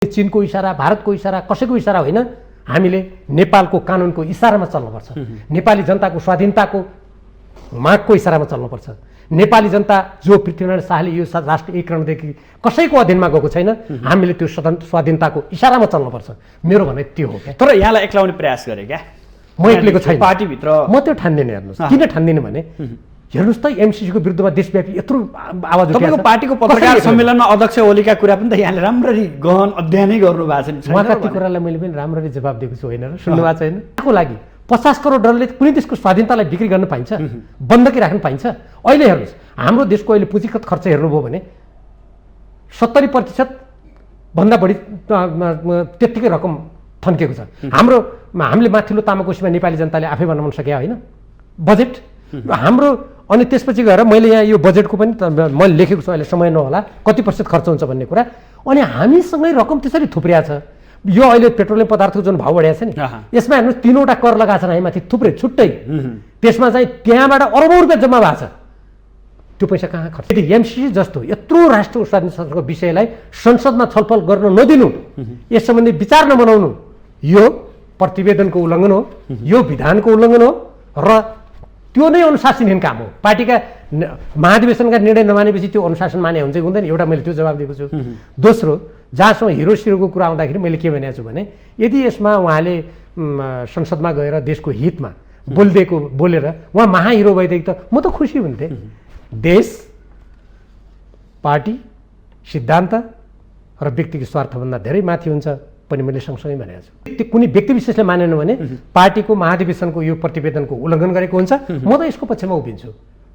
चीनको इशारा, भारतको इशारा, कसैको इशारा होइन। हामीले नेपालको कानुनको इशारामा चल्नुपर्छ। नेपाली जनताको स्वाधीनताको मागको इशारामा चल्नुपर्छ। नेपाली जनता जो पृथ्वीनारायण शाहले यो राष्ट्र एकीकरणदेखि कसैको अधीनमा गएको छैन, हामीले त्यो स्वाधीनताको इशारामा चल्नुपर्छ। मेरो भनाइ त्यो हो क्या। तर यहाँलाई एक्लाउने प्रयास गरे क्या? म एक्लैको छैन पार्टीभित्र। म त्यो ठान्दिनँ। हेर्नुहोस् किन ठान्दिनँ भने हेर्नुहोस् त एमसीसीको विरुद्धमा देशव्यापी यत्रो आवाज उठेको छ। तपाईँको पार्टीको पत्रकार सम्मेलनमा अध्यक्ष ओलीका कुरा पनि त यहाँले राम्ररी गहन अध्ययनै गर्नु भएको छ। उहाँका ती कुरालाई मैले पनि राम्ररी जवाब दिएको छु होइन र? सुन्नुभएको छैन? को लागि 50 करोड डलरले कुनै देशको स्वाधीनतालाई बिक्री गर्न पाइन्छ? बन्दकी राख्न पाइन्छ? अहिले हेर्नुहोस् हाम्रो देशको अहिले पुँजीगत खर्च हेर्नुभयो भने 70% भन्दा बढी त्यत्तिकै रकम थन्किएको छ। हामीले माथिल्लो तामाकोसीमा नेपाली जनताले आफै बनाउन सके होइन बजेट हाम्रो। अनि त्यसपछि गएर मैले यहाँ यो बजेटको पनि मैले लेखेको छु, अहिले समय नहोला कति % खर्च हुन्छ भन्ने कुरा। अनि हामीसँगै रकम त्यसरी थुप्रिया छ। यो अहिले पेट्रोलियम पदार्थको जुन भाउ बढेको छ नि, यसमा हेर्नुहोस् 3वटा कर लगाएको छन् हामीमाथि थुप्रै छुट्टै। त्यसमा चाहिँ त्यहाँबाट अरबौँ रुपियाँ जम्मा भएको छ। त्यो पैसा कहाँ खर्च? यदि एमसीसी जस्तो यत्रो राष्ट्र स्वाधीनताको विषयलाई संसदमा छलफल गर्न नदिनु, यस सम्बन्धी विचार नबनाउनु, यो प्रतिवेदनको उल्लङ्घन हो, यो विधानको उल्लङ्घन हो र त्यो नै अनुशासनहीन काम हो। पार्टीका महाधिवेशनका निर्णय नमानेपछि त्यो अनुशासन माने हुन्छ कि हुँदैन? एउटा मैले त्यो जवाब दिएको छु। दोस्रो, जहाँसम्म हिरो सिरोको कुरा आउँदाखेरि मैले के भनेको छु भने यदि यसमा उहाँले संसदमा गएर देशको हितमा बोलेर उहाँ महाहिरो भइदिएको त म त खुसी हुन्थेँ। देश, पार्टी, सिद्धान्त र व्यक्तिको स्वार्थभन्दा धेरै माथि हुन्छ पनि मैले सँगसँगै भनेको छु। त्यो कुनै व्यक्ति विशेषले मानेन भने पार्टीको महाधिवेशनको यो प्रतिवेदनको उल्लङ्घन गरेको हुन्छ। म त यसको पक्षमा उभिन्छु।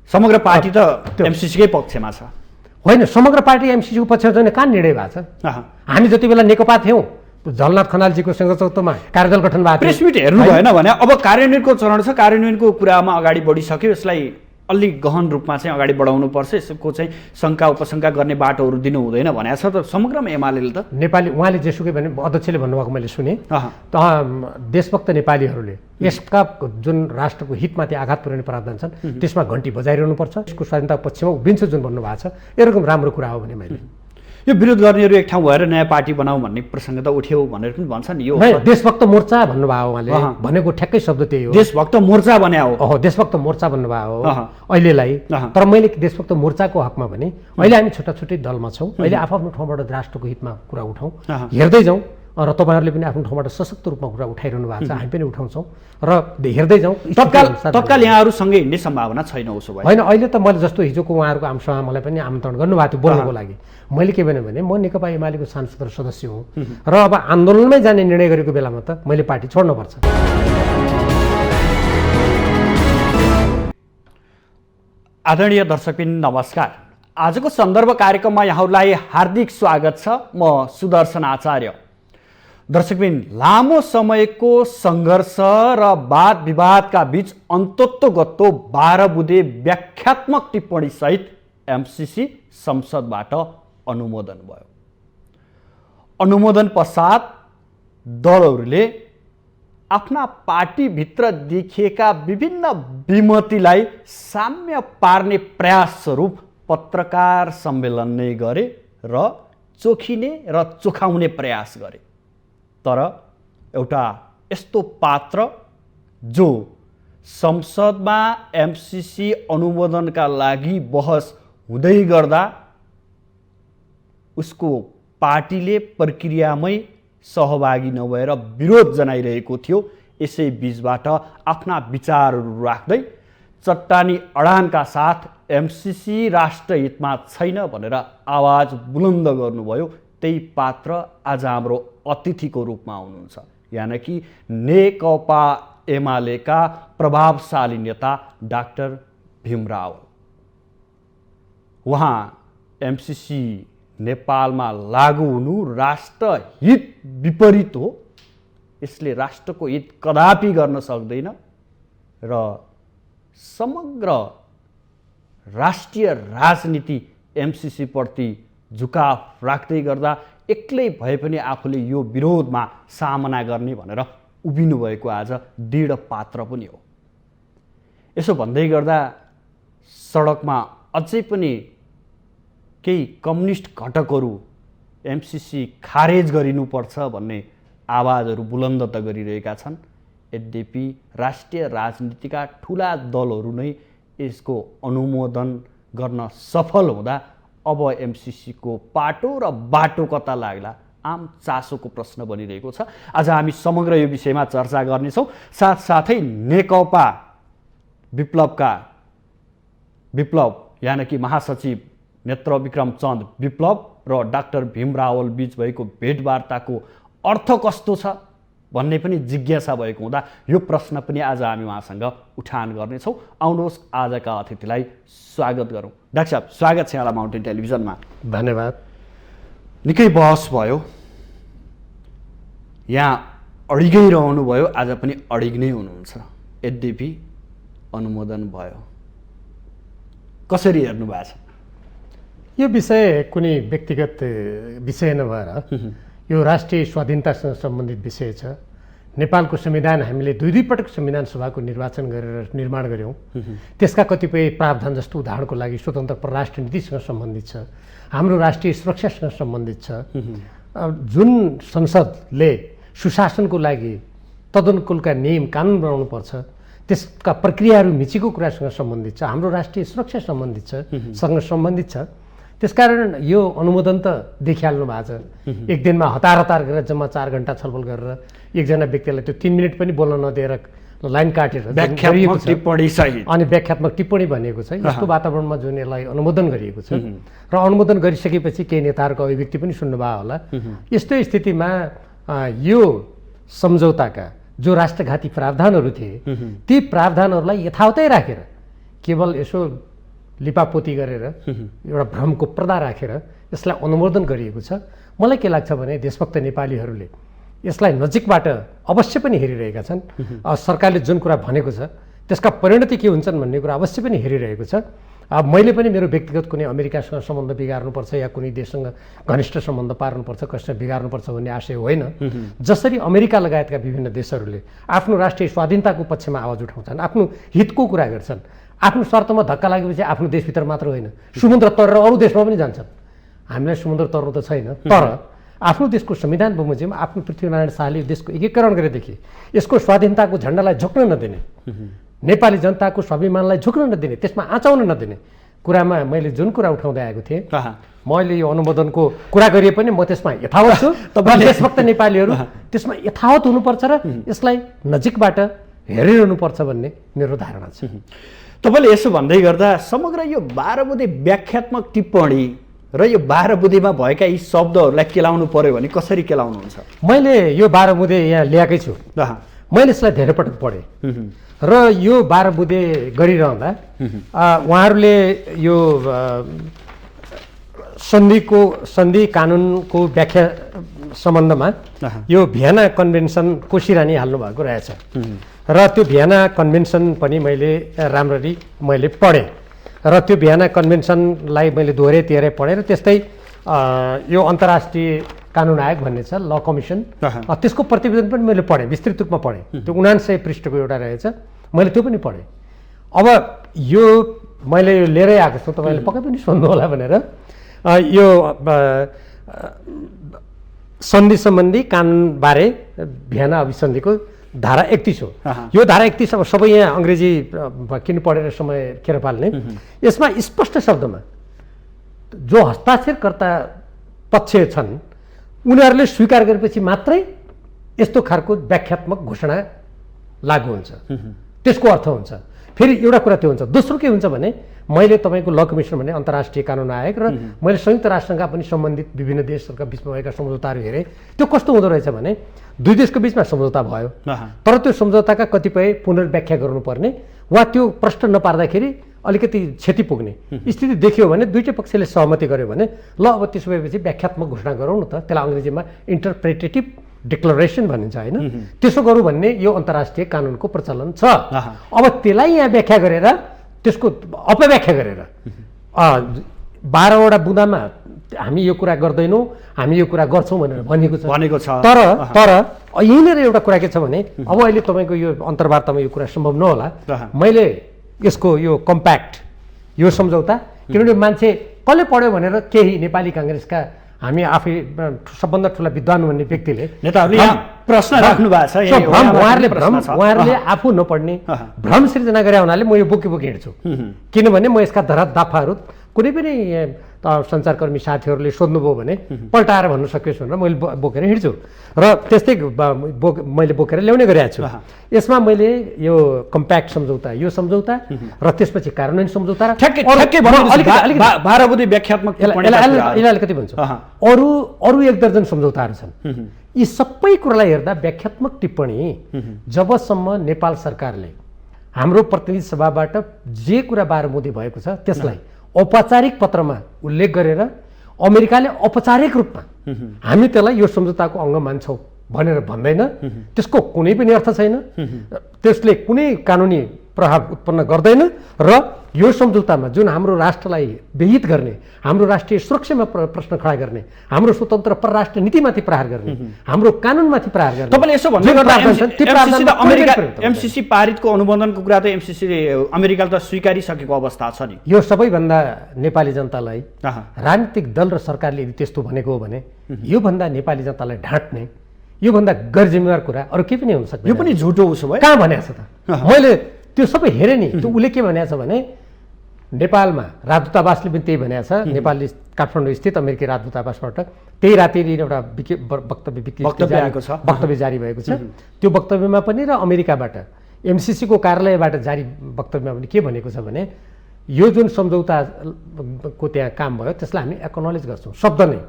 समग्र पार्टी त एमसीसीकै पक्षमा छ होइन? समग्र पार्टी एमसीसीको पक्षमा छैन। कहाँ निर्णय भएको छ? हामी जति बेला नेकपा थियौँ झलनाथ खनालजीको संघचौतोमा कार्यदल गठन भएको प्रेस मिट हेर्नु भएन भने अब कार्यान्वयनको चरण छ। कार्यान्वयनको कुरामा अगाडि बढिसक्यो। यसलाई अलि गहन रूपमा चाहिँ अगाडि बढाउनु पर्छ। यसको चाहिँ शङ्का उपशङ्का गर्ने बाटोहरू दिनु हुँदैन भनेको छ त समग्रमा एमाले त। नेपाली उहाँले जेसुकै भने अध्यक्षले भन्नुभएको मैले सुने त देशभक्त नेपालीहरूले यसका जुन राष्ट्रको हितमाथि आघात पुर्याउने प्रावधान छन् त्यसमा घन्टी बजाइरहनुपर्छ। यसको स्वाधीनता पक्षमा उभिन्छु जुन भन्नुभएको छ, एकदम राम्रो कुरा हो भने मैले। यो विरोध गर्नेहरू एक ठाउँ भएर नयाँ पार्टी बनाऊ भन्ने प्रसङ्ग त उठ्यो भनेर पनि भन्छ नि। यो देशभक्त मोर्चा भन्नुभयो उहाँले, भनेको ठ्याक्कै शब्द त्यही हो। देशभक्त मोर्चा बन्या हो। देशभक्त मोर्चा भन्नुभयो हो अहिलेलाई। तर मैले देशभक्त मोर्चाको हकमा भने अहिले हामी छुट्टा छुट्टै दलमा छौँ। अहिले आफ्नो ठाउँबाट राष्ट्रको हितमा कुरा उठाउँ, हेर्दै जाउँ र तपाईँहरूले पनि आफ्नो ठाउँबाट सशक्त रूपमा कुरा उठाइरहनु भएको छ। हामी पनि उठाउँछौँ र हेर्दै जाउँ। तत्काल यहाँहरूसँगै हिँड्ने सम्भावना छैन उसो भए? होइन, अहिले त मैले जस्तो हिजोको उहाँहरूको आमसभामा मलाई पनि आमन्त्रण गर्नुभएको थियो बोल्नको लागि। मैले के भने म नेकपा एमालेको सांसद र सदस्य हुँ र अब आन्दोलनमै जाने निर्णय गरेको बेलामा त मैले पार्टी छोड्नुपर्छ। आदरणीय दर्शकबिन नमस्कार। आजको सन्दर्भ कार्यक्रममा यहाँहरूलाई हार्दिक स्वागत छ। म सुदर्शन आचार्य। दर्शकबिन, लामो समयको सङ्घर्ष र वाद विवादका बीच अन्ततोगत्तो 12 बुँदे व्याख्यात्मक टिप्पणी सहित एमसीसी संसदबाट अनुमोदन भयो। अनुमोदन पश्चात दलहरूले आफ्ना पार्टीभित्र देखिएका विभिन्न विमतिलाई साम्य पार्ने प्रयास स्वरूप पत्रकार सम्मेलन नै गरे र चोखिने र चोखाउने प्रयास गरे। तर एउटा यस्तो पात्र जो संसदमा एमसीसी अनुमोदनका लागि बहस हुँदै गर्दा उसको पार्टीले प्रक्रियामै सहभागी नभएर विरोध जनाइरहेको थियो। यसै बीचबाट आफ्ना विचारहरू राख्दै चट्टानी अडानका साथ एमसीसी राष्ट्रहितमा छैन भनेर आवाज बुलन्द गर्नुभयो। त्यही पात्र आज हाम्रो अतिथिको रूपमा हुनुहुन्छ, यानि कि नेकपा एमालेका प्रभावशाली नेता डाक्टर भीम रावल। उहाँ एमसीसी नेपालमा लागू हुनु राष्ट्रहित विपरीत हो, यसले राष्ट्रको हित कदापि गर्न सक्दैन र समग्र राष्ट्रिय राजनीति एमसीसी प्रति झुकाव राख्दै गर्दा एक्लै भए पनि आफूले यो विरोधमा सामना गर्ने भनेर उभिनु भएको आज दृढ पात्र पनि हो। यसो भन्दै गर्दा सडकमा अझै पनि केही कम्युनिस्ट घटकहरू एमसिसी खारेज गरिनुपर्छ भन्ने आवाजहरू बुलन्द त गरिरहेका छन्। यद्यपि राष्ट्रिय राजनीतिका ठुला दलहरू नै यसको अनुमोदन गर्न सफल हुँदा अब एमसिसीको पाटो र बाटो कता लाग्ला आम चासोको प्रश्न बनिरहेको छ। आज हामी समग्र यो विषयमा चर्चा गर्नेछौँ। साथसाथै नेकपा विप्लव यानि कि महासचिव नेत्रविक्रम चन्द विप्लव र डाक्टर भीम रावल बीच भएको भेटवार्ताको अर्थ कस्तो छ भन्ने पनि जिज्ञासा भएको हुँदा यो प्रश्न पनि आज हामी उहाँसँग उठान गर्नेछौँ। आउनुहोस् आजका अतिथिलाई स्वागत गरौँ। डाक्टर साहब, स्वागत छ यहाँलाई माउन्टेन टेलिभिजनमा। धन्यवाद। निकै बहस भयो, यहाँ अडिगै रहनुभयो, आज पनि अडिग नै हुनुहुन्छ। यद्यपि अनुमोदन भयो, कसरी हेर्नु भएको छ? यो विषय कुनै व्यक्तिगत विषय नभएर यो राष्ट्रिय स्वाधीनतासँग सम्बन्धित विषय छ। नेपालको संविधान हामीले दुई पटक संविधान सभाको निर्वाचन गरेर निर्माण गऱ्यौँ। त्यसका कतिपय प्रावधान जस्तो उदाहरणको लागि स्वतन्त्र परराष्ट्र नीतिसँग सम्बन्धित छ, हाम्रो राष्ट्रिय सुरक्षासँग सम्बन्धित छ। जुन संसदले सुशासनको लागि तदनुकूलका नियम कानुन बनाउनुपर्छ त्यसका प्रक्रियाहरू मिचेको कुरासँग सम्बन्धित छ, हाम्रो राष्ट्रिय सुरक्षा सम्बन्धित छ, सँग सम्बन्धित छ। त्यसकारण यो अनुमोदन त देखिहाल्नु भएको छ। एक दिनमा हतार गरेर जम्मा 4 घण्टा छलफल गरेर एकजना व्यक्तिलाई त्यो 3 मिनट पनि बोल्न नदिएर लाइन काटेर व्याख्यात्मक टिप्पणी सहित अनि व्याख्यात्मक टिप्पणी भनिएको छ। यस्तो वातावरणमा जुन यसलाई अनुमोदन गरिएको छ र अनुमोदन गरिसकेपछि केही नेताहरूको अभिव्यक्ति पनि सुन्नुभयो होला। यस्तो स्थितिमा यो सम्झौताका जो राष्ट्रघाती प्रावधानहरू थिए ती प्रावधानहरूलाई यथावतै राखेर केवल यसो लिपापोती गरेर एउटा भ्रमको पर्दा राखेर यसलाई अनुमोदन गरिएको छ। मलाई के लाग्छ भने देशभक्त नेपालीहरूले यसलाई नजिकबाट अवश्य पनि हेरिरहेका छन्। सरकारले जुन कुरा भनेको छ त्यसका परिणति के हुन्छन् भन्ने कुरा अवश्य पनि हेरिरहेको छ। मैले पनि मेरो व्यक्तिगत कुनै अमेरिकासँग सम्बन्ध बिगार्नुपर्छ या कुनै देशसँग घनिष्ठ सम्बन्ध पार्नुपर्छ, कसैसँग बिगार्नुपर्छ भन्ने आशय होइन। जसरी अमेरिका लगायतका विभिन्न देशहरूले आफ्नो राष्ट्रिय स्वाधीनताको पक्षमा आवाज उठाउँछन्, आफ्नो हितको कुरा गर्छन्, आफ्नो शर्तमा धक्का लागेपछि आफ्नो देशभित्र मात्र होइन समुद्र तरेर अरू देशमा पनि जान्छन्। हामीलाई समुद्र तर्नु त छैन, तर आफ्नो देशको संविधान बमोजिम आफ्नो पृथ्वीनारायण शाहले देशको एकीकरण गरेदेखि यसको स्वाधीनताको झन्डालाई झुक्न नदिने, नेपाली जनताको स्वाभिमानलाई झुक्न नदिने, त्यसमा आँचाउन नदिने कुरामा मैले जुन कुरा उठाउँदै आएको थिएँ, मैले यो अनुमोदनको कुरा गरिए पनि म त्यसमा यथावत छु। तपाईँले देशभक्त नेपालीहरू त्यसमा यथावत हुनुपर्छ र यसलाई नजिकबाट हेरिरहनुपर्छ भन्ने मेरो धारणा छ। तपाईँले यसो भन्दै गर्दा समग्र यो 12 बुँदे व्याख्यात्मक टिप्पणी र यो 12 बुँदेमा भएका यी शब्दहरूलाई केलाउनु पर्यो भने कसरी केलाउनुहुन्छ? मैले यो 12 बुँदे यहाँ ल्याएकै छु। मैले यसलाई धेरै पटक पढेँ र यो 12 बुँदे गरिरहँदा उहाँहरूले यो सन्धि कानुनको व्याख्या सम्बन्धमा यो भियना कन्भेन्सन कोसिरानी हाल्नु भएको रहेछ र त्यो भियना कन्भेन्सन पनि मैले राम्ररी पढेँ र त्यो भियना कन्भेन्सनलाई मैले दोहोऱ्याइ पढेँ र त्यस्तै यो अन्तर्राष्ट्रिय कानुन आयोग भन्ने छ, ल कमिसन, त्यसको प्रतिवेदन पनि मैले पढेँ, विस्तृत रूपमा पढेँ। त्यो 79 पृष्ठको एउटा रहेछ, मैले त्यो पनि पढेँ। अब यो मैले यो लिएरै आएको छु, तपाईँले पक्कै पनि सुन्नु होला भनेर। यो सन्धि सम्बन्धी कानुनबारे भियना अभिसन्धिको धारा 31 हो। यो धारा 31 अब सबै यहाँ अङ्ग्रेजी किन पढेर समय खेर पाल्ने, यसमा स्पष्ट शब्दमा जो हस्ताक्षरकर्ता पक्ष छन् उनीहरूले स्वीकार गरेपछि मात्रै यस्तो खालको व्याख्यात्मक घोषणा लागू हुन्छ, त्यसको अर्थ हुन्छ। फेरि एउटा कुरा त्यो हुन्छ। दोस्रो के हुन्छ भने मैले तपाईँको ल कमिसन भन्ने अन्तर्राष्ट्रिय कानुन आयोग र मैले संयुक्त राष्ट्रसँग पनि सम्बन्धित विभिन्न देशहरूका बिचमा भएका सम्झौताहरू हेरेँ। त्यो कस्तो हुँदो रहेछ भने दुई देशको बिचमा सम्झौता भयो, तर त्यो सम्झौताका कतिपय पुनर्व्याख्या गर्नुपर्ने वा त्यो प्रश्न नपार्दाखेरि अलिकति क्षति पुग्ने स्थिति देखियो भने दुईटै पक्षले सहमति गर्यो भने ल अब त्यसो भएपछि व्याख्यात्मक घोषणा गरौँ न त, त्यसलाई अङ्ग्रेजीमा इन्टरप्रेटेटिभ डिक्लरेसन भनिन्छ होइन, त्यसो गरौँ भन्ने यो अन्तर्राष्ट्रिय कानुनको प्रचलन छ। अब त्यसलाई यहाँ व्याख्या गरेर त्यसको अपव्याख्या गरेर 12वटा बुँदामा हामी यो कुरा गर्दैनौँ, हामी यो कुरा गर्छौँ भनेर भनेको छ। तर यहीँनिर एउटा कुरा के छ भने अब अहिले तपाईँको यो अन्तर्वार्तामा यो कुरा सम्भव नहोला। मैले यसको यो कम्प्याक्ट यो सम्झौता, किनभने मान्छे कसले पढ्यो भनेर केही नेपाली काङ्ग्रेसका हामी आफै सबभन्दा ठुला विद्वान भन्ने व्यक्तिले नेताहरूले यहाँ प्रश्न राख्नु भएको छ, यही भ्रम उहाँहरूले उहाँहरूले आफू नपढ्ने भ्रम सृजना गरे हुनाले म यो बोकी हिँड्छु। किनभने म यसका दफाहरू कुनै पनि सञ्चारकर्मी साथीहरूले सोध्नुभयो भने पल्टाएर भन्नु सकियोस् भनेर मैले बोकेर हिँड्छु र त्यस्तै मैले बोकेर ल्याउने गरेको छु। यसमा मैले यो कम्प्याक्ट सम्झौता, यो सम्झौता र त्यसपछि कार्यान्वयन सम्झौता र बाह्र बुँदे व्याख्यात्मक अलिकति भन्छु, अरू एक दर्जन सम्झौताहरू छन्। यी सबै कुरालाई हेर्दा व्याख्यात्मक टिप्पणी जबसम्म नेपाल सरकारले हाम्रो प्रतिनिधि सभाबाट जे कुरा बाह्र बुँदे भएको छ त्यसलाई औपचारिक पत्रमा उल्लेख गरेर अमेरिकाले औपचारिक रूपमा हामी त्यसलाई यो सम्झौताको अङ्ग मान्छौँ भनेर भन्दैन, त्यसको कुनै पनि अर्थ छैन, त्यसले कुनै कानुनी प्रभाव उत्पन्न गर्दैन र यो सम्झौतामा जुन हाम्रो राष्ट्रलाई विहित गर्ने, हाम्रो राष्ट्रिय सुरक्षामा प्रश्न खडा गर्ने, हाम्रो स्वतन्त्र परराष्ट्र नीतिमाथि प्रहार गर्ने, हाम्रो कानुनमाथि प्रहार गर्ने, तपाईँले यसो भन्नु एमसिसी पारितको अनुबन्धनको कुरा त एमसिसीले अमेरिकाले त स्वीकारिसकेको अवस्था छ नि। यो सबैभन्दा नेपाली जनतालाई राजनीतिक दल र सरकारले यदि त्यस्तो भनेको हो भने योभन्दा नेपाली जनतालाई ढाँट्ने, योभन्दा गैरजिम्मेवार कुरा अरू केही पनि हुन सक्दैन। यो पनि झुटो उसो भयो, कहाँ भनेको छ त? मैले त्यो सबै हेरेँ नि। त्यो उसले के भनेको छ भने नेपालमा राजदूतावासले पनि त्यही भनेको छ, नेपालले काठमाडौँ स्थित अमेरिकी राजदूतावासबाट त्यही राति एउटा वक्तव्य जारी भएको छ। त्यो वक्तव्यमा पनि र अमेरिकाबाट एमसिसीको कार्यालयबाट जारी वक्तव्यमा पनि के भनेको छ भने यो जुन सम्झौताको त्यहाँ काम भयो त्यसलाई हामी एक्नोलेज गर्छौँ। शब्द नै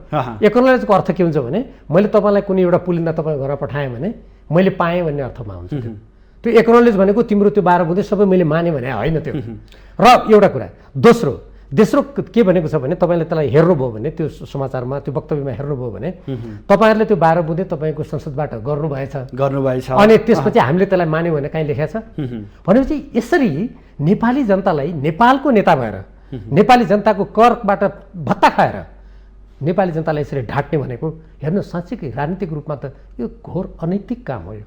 एक्नोलेजको अर्थ के हुन्छ भने मैले तपाईँलाई कुनै एउटा पुलिन्दा तपाईँ घर पठाएँ भने मैले पाएँ भन्ने अर्थमा हुन्छ। त्यो एक्नोलेज भनेको तिम्रो त्यो बाह्र बुँदे सबै मैले माने भने होइन त्यो। र एउटा कुरा दोस्रो के भनेको छ भने तपाईँले त्यसलाई हेर्नुभयो भने त्यो समाचारमा त्यो वक्तव्यमा हेर्नुभयो भने तपाईँहरूले त्यो बाह्र बुँदे तपाईँको संसदबाट गर्नुभएछ अनि त्यसपछि हामीले त्यसलाई मान्यौँ भने कहीँ लेखेको छ भनेपछि यसरी नेपाली जनतालाई नेपालको नेता भएर नेपाली जनताको करबाट भत्ता खाएर नेपाली जनतालाई यसरी ढाँट्ने भनेको हेर्नु साँच्चै राजनीतिक रूपमा त यो घोर अनैतिक काम हो। यो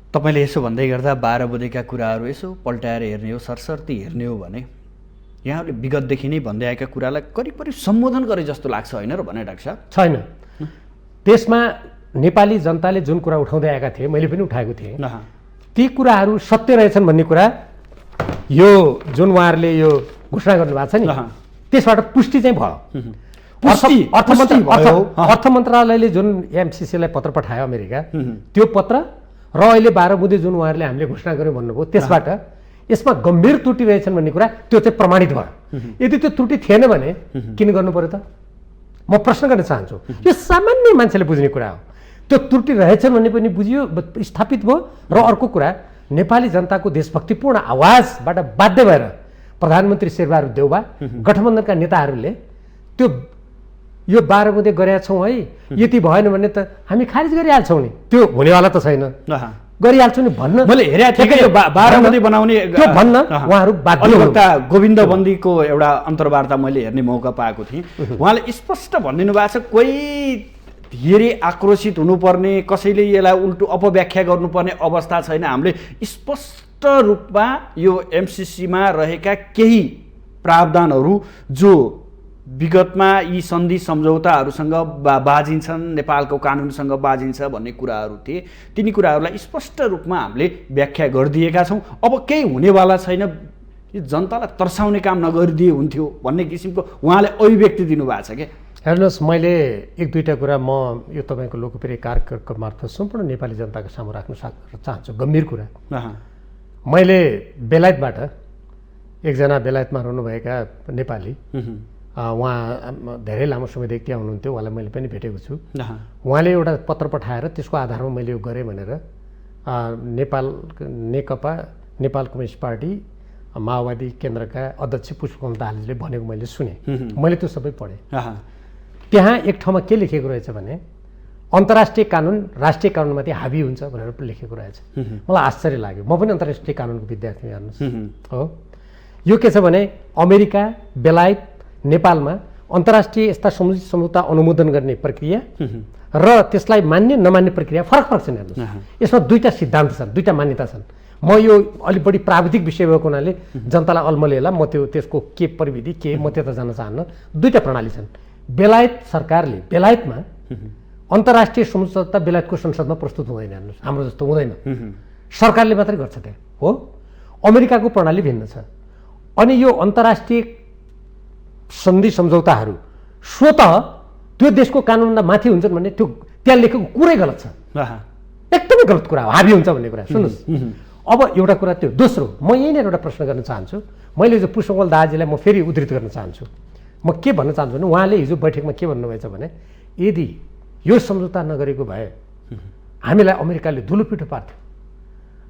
तपाईँले यसो भन्दै गर्दा बाह्र बुँदेका कुराहरू यसो पल्टाएर हेर्ने हो, सरसर्ती हेर्ने हो भने यहाँले विगतदेखि नै भन्दै आएका कुरालाई करिब करिब सम्बोधन गरे जस्तो लाग्छ होइन र भने डाक्टर साहब? छैन, त्यसमा नेपाली जनताले जुन कुरा उठाउँदै आएका थिए मैले पनि उठाएको थिएँ, ती कुराहरू सत्य रहेछन् भन्ने कुरा यो जुन उहाँहरूले यो घोषणा गर्नुभएको छ नि त्यसबाट पुष्टि चाहिँ भयो। अर्थ मन्त्रालयले जुन एमसिसीलाई पत्र पठायो अमेरिका, त्यो पत्र र अहिले बाह्र बुँदे जुन उहाँहरूले हामीले घोषणा गर्यौँ भन्नुभयो त्यसबाट यसमा गम्भीर त्रुटि रहेछन् भन्ने कुरा त्यो चाहिँ प्रमाणित भयो। यदि त्यो त्रुटि थिएन भने किन गर्नु पर्यो त? म प्रश्न गर्न चाहन्छु। यो सामान्य मान्छेले बुझ्ने कुरा हो। त्यो त्रुटि रहेछन् भन्ने पनि बुझियो, स्थापित भयो। र अर्को कुरा नेपाली जनताको देशभक्तिपूर्ण आवाजबाट बाध्य भएर प्रधानमन्त्री शेरबहादुर देउवा गठबन्धनका नेताहरूले त्यो यो बाह्र बुँदे गरेका छौँ है, यति भएन भने त हामी खारिज गरिहाल्छौँ नि, त्यो हुनेवाला त छैन, गरिहाल्छौँ नि भन्न मैले हेरेको थिएँ। बाह्र बुँदे बनाउने त्यो भन्न उहाँहरू अधिवक्ता गोविन्द बन्दीको एउटा अन्तर्वार्ता मैले हेर्ने मौका पाएको थिएँ। उहाँले स्पष्ट भनिदिनु भएको छ कोही धेरै आक्रोशित हुनुपर्ने, कसैले यसलाई उल्टो अपव्याख्या गर्नुपर्ने अवस्था छैन। हामीले स्पष्ट रूपमा यो एमसिसीमा रहेका केही प्रावधानहरू जो विगतमा यी सन्धि सम्झौताहरूसँग बाजिन्छन्, नेपालको कानुनसँग बाजिन्छ भन्ने कुराहरू थिए, तिनी कुराहरूलाई स्पष्ट रूपमा हामीले व्याख्या गरिदिएका छौँ। अब केही हुनेवाला छैन, यो जनतालाई तर्साउने काम नगरिदिए हुन्थ्यो भन्ने किसिमको उहाँले अभिव्यक्ति दिनुभएको छ। क्या हेर्नुहोस्, मैले एक दुईवटा कुरा म यो तपाईँको लोकप्रिय कार्यक्रम मार्फत सम्पूर्ण नेपाली जनताको सामु राख्न चाहन्छु। गम्भीर कुरा, मैले बेलायतबाट एकजना बेलायतमा रहनुभएका नेपाली, उहाँ धेरै लामो समयदेखि त्यहाँ हुनुहुन्थ्यो, उहाँलाई मैले पनि भेटेको छु। उहाँले एउटा पत्र पठाएर त्यसको आधारमा मैले यो गरेँ भनेर नेकपा नेपाल कम्युनिस्ट पार्टी माओवादी केन्द्रका अध्यक्ष पुष्पकमल दाहालले भनेको मैले सुने। मैले त्यो सबै पढेँ। त्यहाँ एक ठाउँमा के लेखेको रहेछ भने अन्तर्राष्ट्रिय कानुन राष्ट्रिय कानुनमाथि हाबी हुन्छ भनेर पनि लेखेको रहेछ। मलाई आश्चर्य लाग्यो। म पनि अन्तर्राष्ट्रिय कानुनको विद्यार्थी हेर्नुहोस् हो। यो के छ भने अमेरिका, बेलायत, नेपालमा अन्तर्राष्ट्रिय यस्ता सम्झौता अनुमोदन गर्ने प्रक्रिया र त्यसलाई मान्ने नमान्ने प्रक्रिया फरक फरक छन्। हेर्नुहोस्, यसमा दुईवटा सिद्धान्त छन्, दुईवटा मान्यता छन्। म यो अलिक बढी प्राविधिक विषय भएको हुनाले जनतालाई अल्मलिएला, म त्यसको के प्रविधि के म त्यता जान चाहन्न। दुईवटा प्रणाली छन्, बेलायत सरकारले बेलायतमा अन्तर्राष्ट्रिय सम्झौता बेलायतको संसदमा प्रस्तुत हुँदैन, हेर्नुहोस्, हाम्रो जस्तो हुँदैन। सरकारले मात्रै गर्छ त्यहाँ, हो। अमेरिकाको प्रणाली भिन्न छ। अनि यो अन्तर्राष्ट्रिय सन्धि सम्झौताहरू स्वतः त्यो देशको कानुनभन्दा माथि हुन्छन् भन्ने त्यो त्यहाँ लेखेको कुरै गलत छ, एकदमै गलत कुरा हो, हाबी हुन्छ भन्ने कुरा। सुन्नुहोस्, अब एउटा कुरा त्यो। दोस्रो, म यहीँनिर एउटा प्रश्न गर्न चाहन्छु। मैले जो पुष्पकमल दाहाजीलाई म फेरि उद्धृत गर्न चाहन्छु। म के भन्न चाहन्छु भने उहाँले हिजो बैठकमा के भन्नुभएछ भने यदि यो सम्झौता नगरेको भए हामीलाई अमेरिकाले धुलो पिठो पार्थ्यो,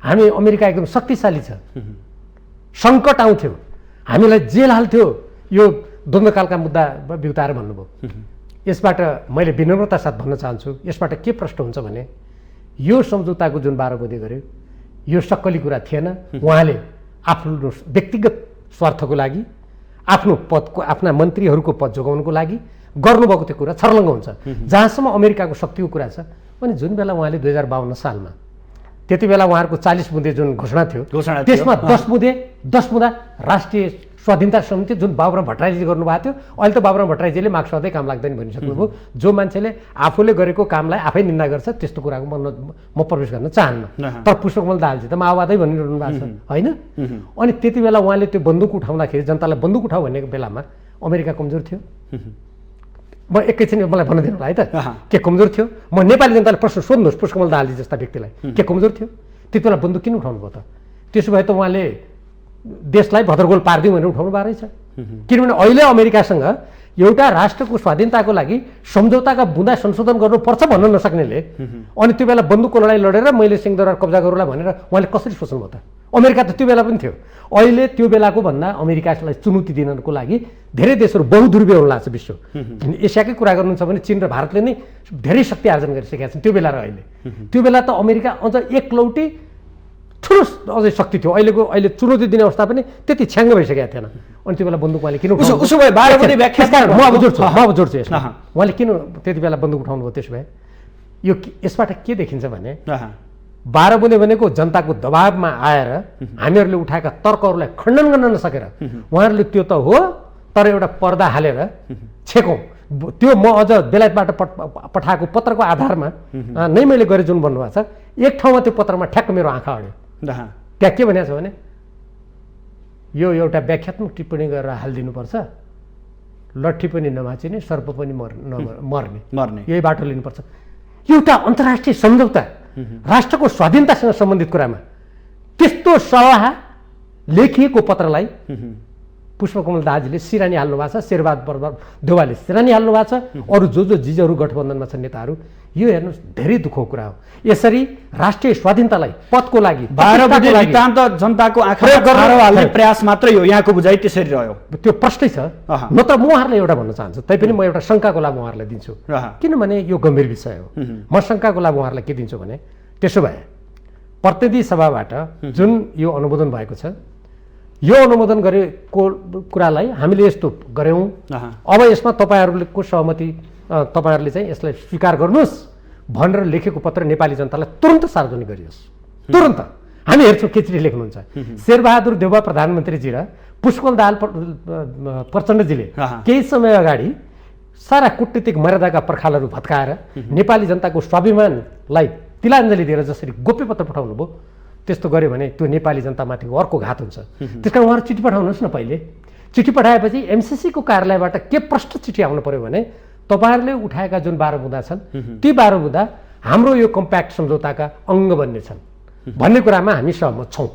हामी अमेरिका एकदम शक्तिशाली छ, सङ्कट आउँथ्यो, हामीलाई जेल हाल्थ्यो, यो द्वन्द्वकालका मुद्दा बिउताएर भन्नुभयो। यसबाट मैले विनम्रता साथ भन्न चाहन्छु, यसबाट के प्रश्न हुन्छ भने यो सम्झौताको जुन 12 बुँदे गर्यो यो सक्कली कुरा थिएन। उहाँले आफ्नो व्यक्तिगत स्वार्थको लागि, आफ्नो पदको, आफ्ना मन्त्रीहरूको पद जोगाउनुको लागि गर्नुभएको त्यो कुरा छर्लङ्ग हुन्छ। जहाँसम्म अमेरिकाको शक्तिको कुरा छ भने जुन बेला उहाँले 2052 सालमा त्यति बेला उहाँहरूको 40 बुँदे जुन घोषणा थियो त्यसमा 10 बुँदा राष्ट्रिय स्वाधीनता समिति जुन बाबुराम भट्टराईजीले गर्नुभएको थियो, अहिले त बाबुराम भट्टराईजीले मार्क्स सधैँ काम लाग्दैन भनिसक्नुभयो। जो मान्छेले आफूले गरेको कामलाई आफै निन्दा गर्छ त्यस्तो कुराको म प्रवेश गर्न चाहन्न। तर पुष्पकमल दाहालजी त माओवादै भनिरहनु भएको छ, होइन? अनि त्यति बेला उहाँले त्यो बन्दुक उठाउँदाखेरि, जनतालाई बन्दुक उठाऊ भनेको बेलामा अमेरिका कमजोर थियो। म एकैछिन मलाई भन्न दिनु होला है त, के कमजोर थियो? म नेपाली जनताले प्रश्न सोध्नुहोस् पुष्पकमल दाहालजी जस्ता व्यक्तिलाई, के कमजोर थियो? त्यति बेला बन्दुक किन उठाउनु भयो त? त्यसो भए त उहाँले देशलाई भद्रगोल पारिदिउँ भनेर उठाउनु भएको रहेछ। किनभने अहिले अमेरिकासँग एउटा राष्ट्रको स्वाधीनताको लागि सम्झौताका बुँदा संशोधन गर्नुपर्छ भन्न नसक्नेले अनि त्यो बेला बन्दुकको लडाइँ लडेर मैले सिंहदरबार कब्जा गरौँला भनेर उहाँले कसरी सोच्नुभयो त? अमेरिका त त्यो बेला पनि थियो। अहिले त्यो बेलाको भन्दा अमेरिकालाई चुनौती दिनको लागि धेरै देशहरू बहुध्रुवीय हुन लाग्छ विश्व। एसियाकै कुरा गर्नुहुन्छ भने चीन र भारतले नै धेरै शक्ति आर्जन गरिसकेका छन् त्यो बेला र अहिले। त्यो बेला त अमेरिका अझ एकलौटी ठुलो अझै शक्ति थियो। अहिले चुनौती दिने अवस्था पनि त्यति छ्याङ्ग भइसकेको थिएन। अनि त्यो बेला बन्दुक उहाँले किन उठाउनु? उसो भए 12 बुँदे व्याख्या म अब जोड्छु यसमा। उहाँले किन त्यति बेला बन्दुक उठाउनु भयो? त्यसो भए यो यसबाट के देखिन्छ भने 12 बुँदे भनेको जनताको दबावमा आएर हामीहरूले उठाएका तर्कहरूलाई खण्डन गर्न नसकेर उहाँहरूले त्यो त हो तर एउटा पर्दा हालेर छेकौँ, त्यो म अझ बेलायतबाट पठाएको पत्रको आधारमा नै मैले गरेँ जुन भन्नुभएको छ। एक ठाउँमा त्यो पत्रमा ठ्याक्क मेरो आँखा अड्यो। त्यहाँ के भनेको छ भने यो एउटा व्याख्यात्मक टिप्पणी गरेर हालिदिनुपर्छ, लट्ठी पनि नमाचिने, सर्प पनि मर्ने, यही बाटो लिनुपर्छ। एउटा अन्तर्राष्ट्रिय सम्झौता राष्ट्रको स्वाधीनतासँग सम्बन्धित कुरामा त्यस्तो सल्लाह लेखिएको पत्रलाई पुष्पकमल दाहालजीले सिरानी हाल्नु भएको छ, शेरबहादुर देउवाले सिरानी हाल्नु भएको छ, अरू जो जिजहरू गठबन्धनमा छन् नेताहरू। यो हेर्नुहोस् धेरै दुःखको कुरा हो। यसरी राष्ट्रिय स्वाधीनतालाई पदको लागि 12 बुँदे नितान्त जनताको आँखामा हाल्ने प्रयास मात्रै हो, यहाँको बुझाइ त्यसरी रह्यो। त्यो प्रश्नै छ। नत्र म उहाँहरूलाई एउटा भन्न चाहन्छु, तैपनि म एउटा शङ्काको लाभ उहाँहरूलाई दिन्छु, किनभने यो गम्भीर विषय हो। म शङ्काको लाभ उहाँहरूलाई के दिन्छु भने त्यसो भए प्रतिनिधि सभाबाट जुन यो अनुमोदन भएको छ, यो अनुमोदन गरेको कुरालाई हामीले यस्तो गऱ्यौँ, अब यसमा तपाईँहरूको सहमति, तपाईँहरूले चाहिँ यसलाई स्वीकार गर्नुहोस् भनेर लेखेको पत्र नेपाली जनतालाई तुरन्त सार्वजनिक गरियोस्। तुरन्त हामी हेर्छौँ के चिठी लेख्नुहुन्छ। शेरबहादुर देउवा प्रधानमन्त्रीजी र पुष्पकमल दाहाल प्रचण्डजीले केही समय अगाडि सारा कूटनीतिक मर्यादाका पर्खालहरू भत्काएर नेपाली जनताको स्वाभिमानलाई तिलाञ्जली दिएर जसरी गोप्य पत्र पठाउनु भयो त्यस्तो गर्यो भने त्यो नेपाली जनतामाथिको अर्को घात हुन्छ। त्यस कारण उहाँहरू चिठी पठाउनुहोस् न। पहिले चिठी पठाएपछि एमसिसीको कार्यालयबाट के प्रष्ट चिठी आउनु पर्यो भने तपाईँहरूले उठाएका जुन 12 बुँदा छन् ती 12 बुँदा हाम्रो यो कम्प्याक्ट सम्झौताका अङ्ग बन्ने छन् भन्ने कुरामा हामी सहमत छौँ।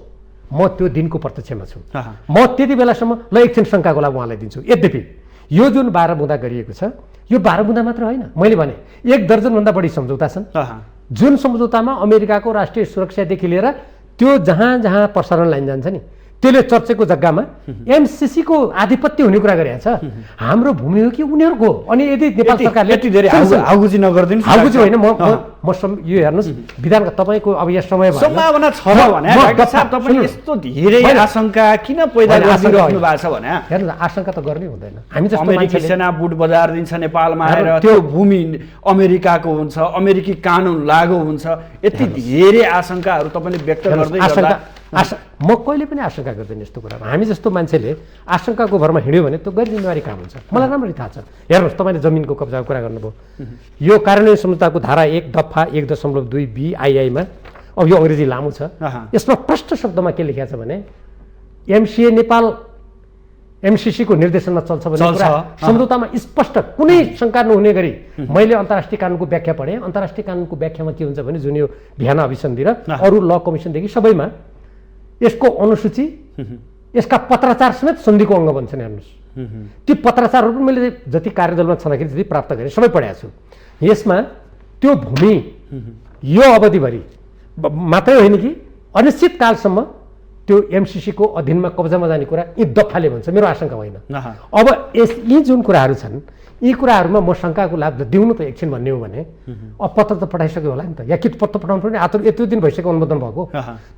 म त्यो दिनको प्रत्यक्षमा छु। म त्यति बेलासम्म ल एकछिन शङ्काको लागि उहाँलाई दिन्छु। यद्यपि यो जुन 12 बुँदा गरिएको छ यो 12 बुँदा मात्र होइन, मैले भने 1 दर्जनभन्दा बढी सम्झौता छन् जुन सम्झौतामा अमेरिकाको राष्ट्रिय सुरक्षादेखि लिएर त्यो जहाँ जहाँ प्रसारण लाइन जान्छ नि त्यसले चर्चेको जग्गामा एमसिसीको आधिपत्य हुने कुरा गरेको छ। हाम्रो भूमि हो कि उनीहरूको? अनि यदि नेपाल सरकारले यति धेरै हाउगुजी नगर्दिनु, हाउगुजी होइन, म यो हेर्नुहोस् विधानका तपाईँको अब यहाँ समय सम्भावना छ भने डाक्टर साहब तपाईले यस्तो धेरै आशंका किन पैदा गरिराख्नु भएको छ भने हेर्नुहोस् आशंका त गर्नै हुँदैन। हामी जस्तो अमेरिकी सेना बुट बजार दिन्छ नेपालमा आएर त्यो भूमि अमेरिकाको हुन्छ, अमेरिकी कानुन लागू हुन्छ, यति धेरै आशंकाहरू तपाईले व्यक्त गर्दै गर्दा म कहिले पनि आशंका गर्दैन यस्तो कुरामा। हामी जस्तो मान्छेले आशंकाको भरमा हिँड्यो भने त्यो गैर जिम्मेवारी काम हुन्छ। मलाई राम्ररी थाहा छ। हेर्नुहोस्, तपाईँले जमिनको कब्जाको कुरा गर्नुभयो, यो कार्यान्वयन संहिताको धारा 1 दफा 1.2 BII-मा, अब यो अङ्ग्रेजी लामो छ, यसमा प्रष्ट शब्दमा के लेखेको छ भने MCA नेपाल MCC को निर्देशनमा चल्छ भन्ने कुरा सम्झौतामा स्पष्ट, कुनै शङ्का नहुने गरी। मैले अन्तर्राष्ट्रिय कानुनको व्याख्या पढेँ। अन्तर्राष्ट्रिय कानुनको व्याख्यामा के हुन्छ भने जुन यो भियना अभिसन्धि र अरू ल कमिसनदेखि सबैमा यसको अनुसूची, यसका पत्राचार समेत सन्धिको अङ्ग बन्छन्। हेर्नुहोस्, ती पत्राचारहरू पनि मैले जति कार्यदलमा छँदाखेरि जति प्राप्त गरेँ सबै पढाएको छु। यसमा त्यो भूमि यो अवधिभरि मात्रै होइन कि अनिश्चित कालसम्म त्यो MCC को अधीनमा कब्जामा जाने कुरा यी दफाले भन्छ, मेरो आशंका होइन। अब यी जुन कुराहरू छन्, यी कुराहरूमा म शङ्काको लाभ दिउनु त एकछिन भन्ने हो भने अब पत्र त पठाइसक्यो होला नि त, या कि पत्र पठाउनु पर्ने यत्रो दिन भइसक्यो अनुमोदन भएको,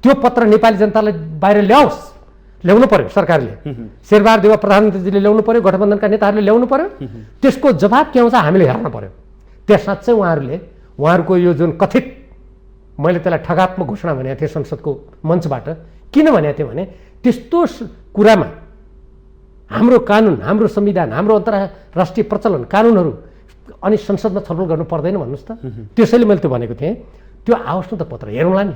त्यो पत्र नेपाली जनतालाई बाहिर ल्याउनु पर्यो। सरकारले, शेरबहादुर देउवा प्रधानमन्त्रीजीले ल्याउनु पर्यो, गठबन्धनका नेताहरूले ल्याउनु पर्यो। त्यसको जवाब के आउँछ हामीले हेर्न पर्यो। त्यहाँ साँच्चै उहाँहरूको यो जुन कथित, मैले त्यसलाई ठगात्मक घोषणा भनेको थिएँ संसदको मञ्चबाट, किन भनेको थिएँ भने त्यस्तो कुरामा हाम्रो कानुन, हाम्रो संविधान, हाम्रो अन्तर्राष्ट्रिय प्रचलन कानुनहरू अनि संसदमा छलफल गर्नु पर्दैन भन्नुहोस् त। त्यसैले मैले त्यो भनेको थिएँ। त्यो आओस् न त पत्र हेरौँला नि।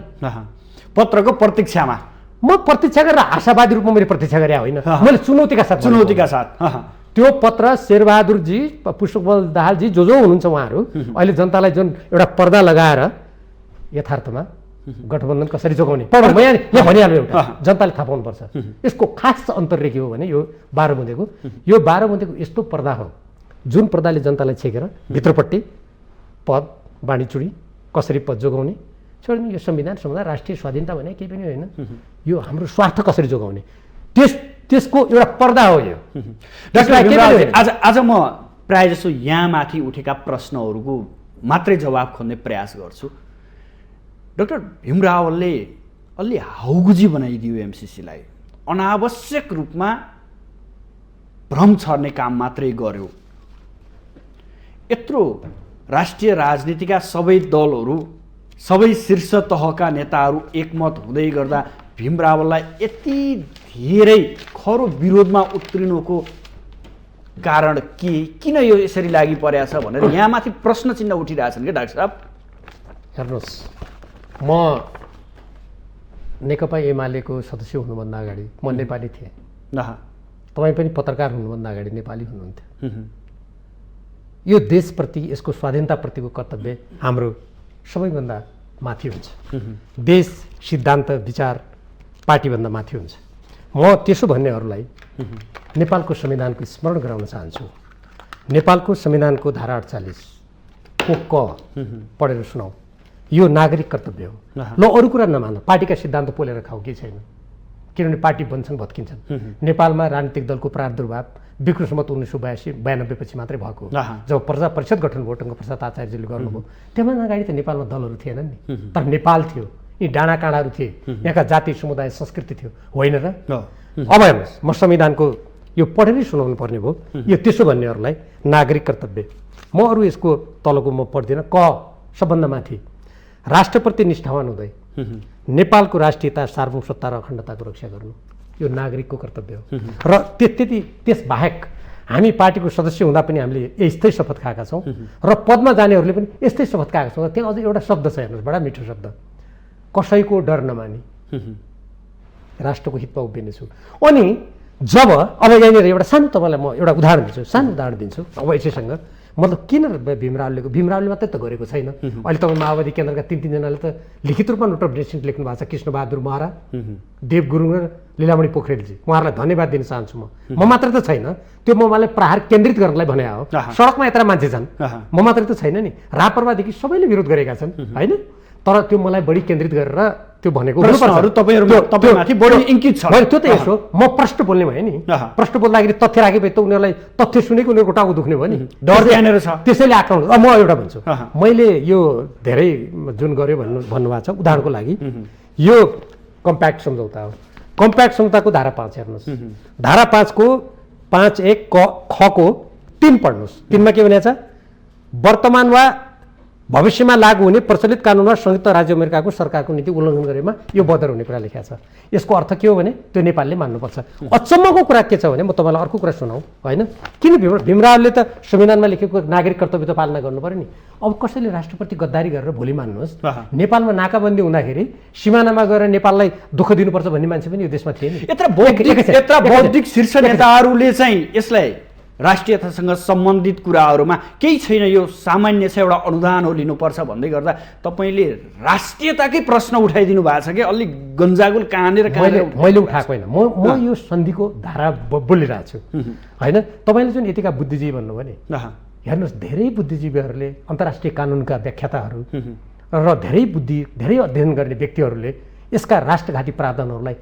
पत्रको प्रतीक्षामा म प्रतीक्षा गरेर आशावादी रूपमा मैले प्रतीक्षा गरे होइन, मैले चुनौतीका साथ त्यो पत्र शेरबहादुरजी, पुष्पकमल दाहालजी, जो हुनुहुन्छ उहाँहरू अहिले जनतालाई जुन एउटा पर्दा लगाएर यथार्थमा गठबन्धन कसरी जोगाउने म यहाँ भनिहाल्नु, एउटा जनताले थाहा पाउनुपर्छ। यसको खास अन्तर्य के हो भने यो 12 बुँदेको, यो 12 बुँदेको यस्तो पर्दा हो जुन पर्दाले जनतालाई छेकेर भित्रपट्टि पद बाँडीचुडी कसरी पद जोगाउने, छोड्ने, यो संविधान समुदाय राष्ट्रिय स्वाधीनता भने केही पनि होइन, यो हाम्रो स्वार्थ कसरी जोगाउने, त्यसको एउटा पर्दा हो यो। आज म प्रायः जसो यहाँमाथि उठेका प्रश्नहरूको मात्रै जवाब खोज्ने प्रयास गर्छु। डाक्टर भीम रावलले अलि हाउगुजी बनाइदियो MCC-लाई, अनावश्यक रूपमा भ्रम छर्ने काम मात्रै गर्यो। यत्रो राष्ट्रिय राजनीतिका सबै दलहरू, सबै शीर्ष तहका नेताहरू एकमत हुँदै गर्दा भीम रावललाई यति धेरै खरो विरोधमा उत्रिनुको कारण के, किन यो यसरी लागि परेको छ भनेर यहाँमाथि प्रश्न चिन्ह उठिरहेछन् कि डाक्टर साहब? हेर्नुहोस्, म नेकपा एमालेको सदस्य हुनुभन्दा अगाडि म नेपाली थिएँ। तपाईँ पनि पत्रकार हुनुभन्दा अगाडि नेपाली हुनुहुन्थ्यो। यो देशप्रति, यसको स्वाधीनताप्रतिको कर्तव्य हाम्रो सबैभन्दा माथि हुन्छ। देश, सिद्धान्त, विचार पार्टीभन्दा माथि हुन्छ। म त्यसो भन्नेहरूलाई नेपालको संविधानको स्मरण गराउन चाहन्छु। नेपालको संविधानको धारा 48 को क पढेर सुनाऊ। यो नागरिक कर्तव्य हो। ल अरू कुरा नमान, पार्टीका सिद्धान्त पोलेर खाऊ, केही छैन, किनभने पार्टी बन्छन् भत्किन्छन्। नेपालमा राजनीतिक दलको प्रादुर्भाव विक्रम सम्वत 1992 पछि मात्रै भएको हो, जब प्रजा परिषद गठन भयो टङ्क प्रसाद आचार्यजीले गर्नुभयो। त्योभन्दा अगाडि त नेपालमा दलहरू थिएनन् नि, तर नेपाल थियो, यी डाँडा काँडाहरू थिए, यहाँका जाति समुदाय संस्कृति थियो, होइन र? अब हेर्नुहोस्, म संविधानको यो पढेरै सुनाउनु पर्ने भयो। यो त्यसो भन्नेहरूलाई नागरिक कर्तव्य, म अरू यसको तलको म पढ्दिनँ। क सबभन्दा माथि राष्ट्रप्रति निष्ठावान हुँदै नेपालको राष्ट्रियता, सार्वभौमसत्ता र अखण्डताको रक्षा गर्नु, यो नागरिकको कर्तव्य हो। र त्यसबाहेक हामी पार्टीको सदस्य हुँदा पनि हामीले यस्तै शपथ खाएका छौँ र पदमा जानेहरूले पनि यस्तै शपथ खाएका छौँ। त्यहाँ अझ एउटा शब्द छ, हेर्नुहोस्, बडा मिठो शब्द, कसैको डर नमानी राष्ट्रको हितमा उभिनेछु। अनि जब अब यहाँनिर एउटा सानो तपाईँलाई म एउटा उदाहरण दिन्छु, सानो उदाहरण दिन्छु। अब यसैसँग मतलब किन भीम रावलले मात्रै त गरेको छैन। अहिले तपाईँ माओवादी केन्द्रका 3-3 जनाले त लिखित रूपमा नोट अफ डिसेन्ट लेख्नु भएको छ। कृष्णबहादुर महरा, देव गुरुङ र लीलामणि पोखरेलजी, उहाँहरूलाई धन्यवाद दिन चाहन्छु। म मात्रै त छैन, त्यो ममाले प्रहार केन्द्रित गर्नलाई भने हो। सडकमा यत्र मान्छे छन्, म मात्रै त छैन नि, रापरवादेखि सबैले विरोध गरेका छन्, होइन? तर त्यो मलाई बढी केन्द्रित गरेर त्यो भनेको तपाईँमाथि बढी इङ्कित छ। त्यो त यसो म प्रश्न बोल्ने भयो नि, प्रश्न बोल्दाखेरि तथ्य राखेपछि त उनीहरूलाई तथ्य सुनेको उनीहरूको टाउको दुख्ने भयो नि, डर त्यहाँनिर छ। त्यसैले आक्रमण। म एउटा भन्छु, मैले यो धेरै जुन गर्यो भन्नुभएको छ, उदाहरणको लागि यो कम्प्याक्ट सम्झौता हो। कम्प्याक्ट सम्झौताको धारा 5 हेर्नुहोस्, धारा 5 को 5(1) ख को 3 पढ्नुहोस्। 3 मा के भनेको छ? वर्तमान वा भविष्यमा लागू हुने प्रचलित कानुनमा संयुक्त राज्य अमेरिकाको सरकारको नीति उल्लङ्घन गरेमा यो बदर हुने कुरा लेखेको छ। यसको अर्थ के हो भने त्यो नेपालले मान्नुपर्छ। अचम्मको कुरा के छ भने म तपाईँलाई अर्को कुरा सुनाउँ होइन, किन भीमरावले त संविधानमा लेखेको नागरिक कर्तव्य त पालना गर्नु पर्यो नि। अब कसैले राष्ट्रपति गद्दारी गरेर भोलि मान्नुहोस् नेपालमा नाकाबन्दी हुँदाखेरि सिमानामा गएर नेपाललाई दुःख दिनुपर्छ भन्ने मान्छे पनि यो देशमा थिए नि। यत्र बौद्धिक शीर्ष नेताहरूले चाहिँ यसलाई राष्ट्रियतासँग सम्बन्धित कुराहरूमा केही छैन, यो सामान्य छ, एउटा अनुदान हो, लिनुपर्छ भन्दै गर्दा तपाईँले राष्ट्रियताकै प्रश्न उठाइदिनु भएको छ कि अलिक गन्जागुल कहाँनिर मैले उठाएको होइन, म यो सन्धिको धारा बोलिरहेको छु होइन। तपाईँले जुन यतिका बुद्धिजीवी भन्नुभयो नि, हेर्नुहोस् धेरै बुद्धिजीवीहरूले अन्तर्राष्ट्रिय कानुनका व्याख्याताहरू र धेरै अध्ययन गर्ने व्यक्तिहरूले यसका राष्ट्रघाती प्रावधानहरूलाई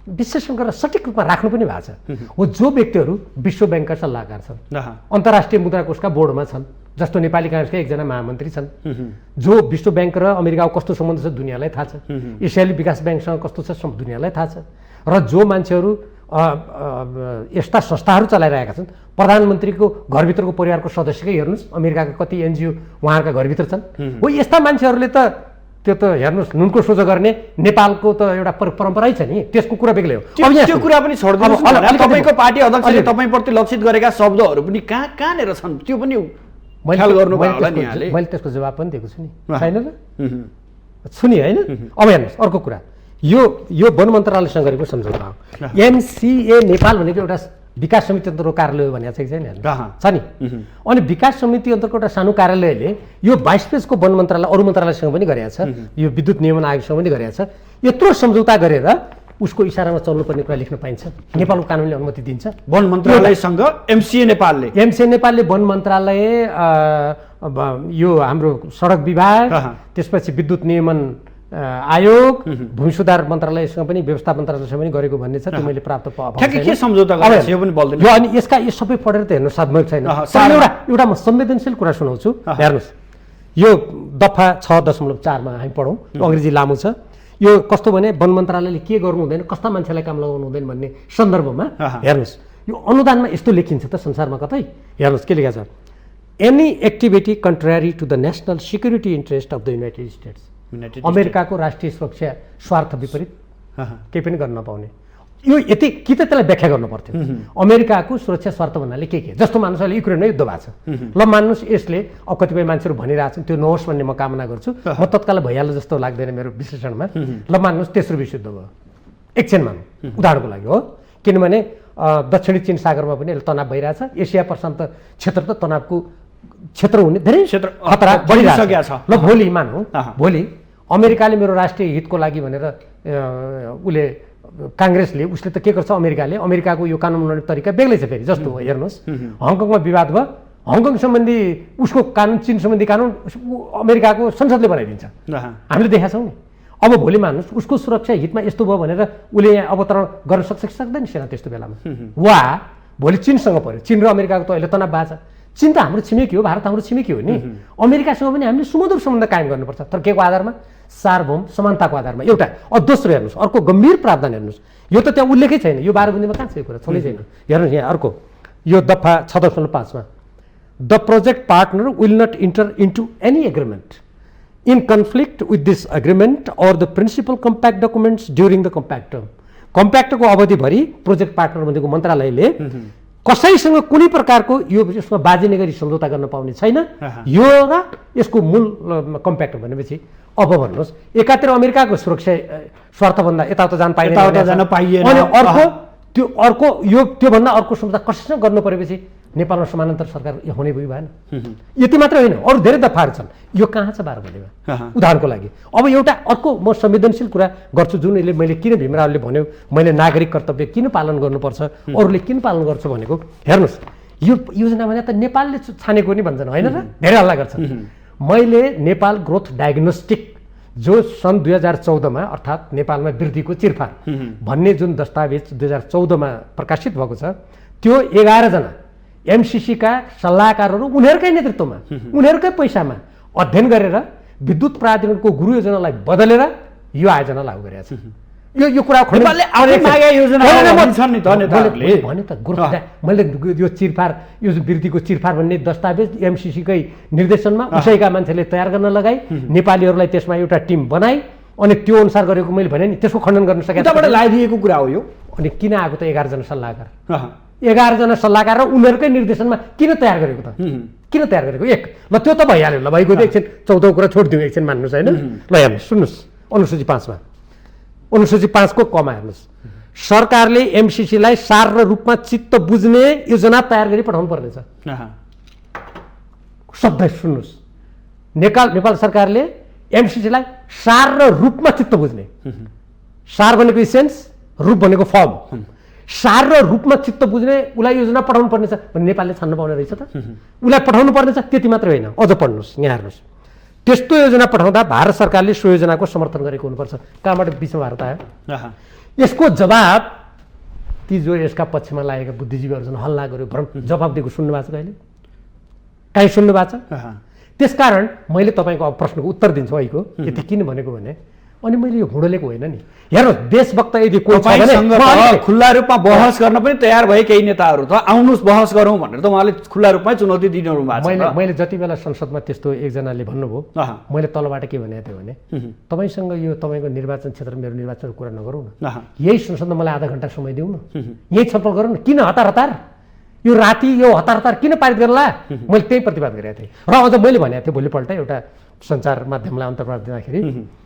विश्लेषण गरेर सठिक रूपमा राख्नु पनि भएको छ। हो जो व्यक्तिहरू विश्व ब्याङ्कका सल्लाहकार छन्, अन्तर्राष्ट्रिय मुद्रा कोषका बोर्डमा छन्, जस्तो नेपाली काङ्ग्रेसका एकजना महामन्त्री छन्, जो विश्व ब्याङ्क र अमेरिकाको कस्तो सम्बन्ध छ दुनियाँलाई थाहा छ, एसियाली विकास ब्याङ्कसँग कस्तो छ दुनियाँलाई थाहा छ, र जो मान्छेहरू यस्ता संस्थाहरू चलाइरहेका छन्, प्रधानमन्त्रीको घरभित्रको परिवारको सदस्यकै हेर्नुहोस् अमेरिकाका कति एनजिओ उहाँहरूका घरभित्र छन्। हो यस्ता मान्छेहरूले त त्यो त हेर्नुहोस् नुनको सोझो गर्ने नेपालको त एउटा परम्परै छ नि, त्यसको कुरा बेग्लै हो। अब त्यो कुरा पनि छोड्दिनुहोस्, तपाईँको पार्टी अध्यक्षले तपाईँप्रति लक्षित गरेका शब्दहरू पनि कहाँनिर छन् त्यो पनि ख्याल गर्नुभयो होला नि यहाँले। मैले त्यसको जवाब पनि दिएको छु नि, छैन र सुनि होइन। अब हेर्नुहोस् अर्को कुरा, यो वन मन्त्रालयसँग गरेको सम्झौता हो। एमसिए नेपाल भनेको एउटा विकास समिति अन्तर्गत कार्यालय भनेको छ कि छैन छ नि। अनि विकास समिति अन्तर्गत एउटा सानो कार्यालयले यो 22 पेजको वन मन्त्रालय अरू मन्त्रालयसँग पनि गरेको छ, यो विद्युत नियमन आयोगसँग पनि गरेको छ। यत्रो सम्झौता गरेर उसको इसारामा चल्नुपर्ने कुरा लेख्न पाइन्छ, नेपालको कानुनले अनुमति दिन्छ। वन मन्त्रालयसँग एमसिए नेपालले वन मन्त्रालय, यो हाम्रो सडक विभाग, त्यसपछि विद्युत नियमन आयोग, भूमि सुधार मन्त्रालयसँग पनि व्यवस्था मन्त्रालयसँग पनि गरेको भन्ने छ। त्यो मैले प्राप्त के सम्झौता गरेको यो पनि बोल्दैन। यो अनि यसका यो सबै पढेर त हेर्नु साधमक छैन। एउटा म संवेदनशील कुरा सुनाउँछु, हेर्नुहोस् यो दफा 6.4 मा हामी पढौँ, अङ्ग्रेजी लामो छ। यो कस्तो भने वन मन्त्रालयले के गर्नु हुँदैन, कस्ता मान्छेलाई काम लगाउनु हुँदैन भन्ने सन्दर्भमा हेर्नुहोस् यो अनुदानमा यस्तो लेखिन्छ त संसारमा कतै। हेर्नुहोस् के लेखेको छ, any activity contrary to the national security interest of the United States. अमेरिकाको राष्ट्रिय सुरक्षा स्वार्थ विपरीत केही पनि गर्न नपाउने। यो यति कि त त्यसलाई व्याख्या गर्नु पर्थ्यो। अमेरिकाको सुरक्षा स्वार्थ भन्नाले के जस्तो मान्नुहोस् अहिले युक्रेनमा युद्ध भएको छ, ल मान्नुहोस् यसले अब कतिपय मान्छेहरू भनिरहेछन् त्यो नहोस् भन्ने म कामना गर्छु, म तत्काल भइहाल्छ जस्तो लाग्दैन मेरो विश्लेषणमा। ल मान्नुहोस् तेस्रो विश्वयुद्ध भयो, एकछिन मानौँ उदाहरणको लागि हो, किनभने दक्षिणी चीन सागरमा पनि तनाव भइरहेछ, एसिया प्रशान्त क्षेत्र त तनावको क्षेत्र हुने धेरै खतरा बढिरहेको छ। ल भोलि मानौँ भोलि अमेरिकाले मेरो राष्ट्रिय हितको लागि भनेर उसले काङ्ग्रेसले उसले त के गर्छ, अमेरिकाको यो कानुन बनाउने तरिका बेग्लै छ फेरि। जस्तो हेर्नुहोस् हङकङमा विवाद भयो, हङकङ सम्बन्धी उसको कानुन, चीन सम्बन्धी कानुन अमेरिकाको संसदले बनाइदिन्छ, हामीले देखाएको छौँ नि। अब भोलि मान्नुहोस् उसको सुरक्षा हितमा यस्तो भयो भनेर उसले यहाँ अवतरण गर्न सक्छ कि सक्दैन सेना त्यस्तो बेलामा। वा भोलि चीनसँग पऱ्यो, चीन र अमेरिकाको त अहिले तनाव भएको छ। चीन त हाम्रो छिमेकी हो, भारत हाम्रो छिमेकी हो नि, अमेरिकासँग पनि हामीले सुमधुर सम्बन्ध कायम गर्नुपर्छ, तर के को आधारमा, सार्वभौम समानताको आधारमा। एउटा दोस्रो हेर्नुहोस् अर्को गम्भीर प्रावधान हेर्नुहोस्, यो त त्यहाँ उल्लेखै छैन, यो 12 बुन्दीमा कहाँ छ यो कुरा, छँदै छैन। हेर्नुहोस् यहाँ अर्को यो दफा 6.5 मा, the project partner will not enter into any agreement in conflict with this agreement or the principal compact documents during the compact term. कम्प्याक्टको अवधिभरि प्रोजेक्ट पार्टनर भनेको मन्त्रालयले कसैसँग कुनै प्रकारको यो यसमा बाजिने गरी सम्झौता गर्न पाउने छैन। यो र यसको मूल कम्प्याक्ट भनेपछि अब भन्नुहोस् एकातिर अमेरिकाको सुरक्षा स्वार्थभन्दा यताउता जान पाइएन, अनि अर्को यो त्योभन्दा अर्को सम्झौता कसैसँग गर्नु परेपछि नेपालमा समानान्तर सरकार हुने भएन। यति मात्र होइन, अरू धेरै दफाहरू छन्, यो कहाँ छ 12 बुन्दीमा उदाहरणको लागि। अब एउटा अर्को म संवेदनशील कुरा गर्छु, जुन यसले मैले किन भीमरावले भन्यो मैले नागरिक कर्तव्य किन पालन गर्नुपर्छ, अरूले किन पालन गर्छ भनेको हेर्नुहोस् यो योजना भने त नेपालले छानेको नि भन्छन् होइन र, धेरै हल्ला गर्छन्। मैले नेपाल ग्रोथ डायग्नोस्टिक जो सन् 2014 मा अर्थात् नेपालमा वृद्धिको चिरफार भन्ने जुन दस्तावेज 2014 मा प्रकाशित भएको छ, त्यो 11 जना एमसिसी का सल्लाहकारहरू उनीहरूकै नेतृत्वमा उनीहरूकै पैसामा अध्ययन गरेर विद्युत प्राधिकरणको गुरु योजनालाई बदलेर यो आयोजना लागू गरेका छन्। यो कुरा नेपालले आफै मागेका योजनाहरू छन् नि त नेताहरूले। भने त मैले यो चिरफार यो वृद्धिको चिरफार भन्ने दस्तावेज एमसिसीकै निर्देशनमा उसैका मान्छेले तयार गर्न लगाए, नेपालीहरूलाई त्यसमा एउटा टिम बनाए, अनि त्यो अनुसार गरेको मैले भने नि त्यसको खण्डन गर्न सकेँ। त्यहाँबाट लगाइदिएको कुरा हो यो। अनि किन आएको त 11 जना सल्लाहकार, 11 जना सल्लाहकार र उनीहरूकै निर्देशनमा किन तयार गरेको त? किन तयार गरेको? एक ल त्यो त भइहाल्यो, ल भइगयो एकछिन 14औं कुरा छोडिदिउँ, एकछिन मान्नुहोस् होइन। ल हेर्नुहोस्, सुन्नुहोस्, अनुसूची 5मा अनुसूची 5 को कमा हेर्नुहोस्, सरकारले एमसिसीलाई सार र रूपमा चित्त बुझ्ने योजना तयार गरी पठाउनु पर्नेछ। शब्द सुन्नुहोस्, नेपाल सरकारले एमसिसीलाई सार र रूपमा चित्त बुझ्ने, सार भनेको इसेन्स, रूप भनेको फर्म, सार र रूपमा चित्त बुझ्ने उसलाई योजना पठाउनु पर्नेछ भने नेपालले छान्न पाउने रहेछ त। उसलाई पठाउनु पर्नेछ, त्यति मात्र होइन, अझ पढ्नुहोस्, यहाँ हेर्नुहोस्। त्यस्तो योजना पठाउँदा भारत सरकारले सो योजनाको समर्थन गरेको हुनुपर्छ। कहाँबाट बिचमा भारत आयो? यसको जवाब ती जो यसका पक्षमा लागेका बुद्धिजीवीहरू हल्ला गर्यो, भ्रम जवाब दिएको सुन्नु भएको छ कहिले? काहीँ सुन्नु भएको छ? त्यसकारण मैले तपाईँको अब प्रश्नको उत्तर दिन्छु अहिलेको। यति किन भनेको भने अनि मैले यो हुँडलेको होइन नि। हेर्नुहोस्, देशभक्त यदि कोही छ भने खुल्ला रूपमा बहस गर्न पनि तयार भए केही नेताहरू त आउनुहोस् बहस गरौँ भनेर त उहाँले खुल्ला रूपमै चुनौती दिनु भएको छ। मैले जति बेला संसदमा त्यस्तो एकजनाले भन्नुभयो, मैले तलबाट के भनेको थिएँ भने तपाईँसँग यो तपाईँको निर्वाचन क्षेत्र मेरो निर्वाचनको कुरा नगरौँ न, यही संसदमा मलाई आधा घन्टा समय दिउँ न, यही छलफल गरौँ न, किन हतार हतार यो राति यो हतार हतार किन पारित गर्ला? मैले त्यही प्रतिवाद गरेको थिएँ। र अझ मैले भनेको थिएँ भोलिपल्ट एउटा सञ्चार माध्यमलाई अन्तर्वाद दिँदाखेरि,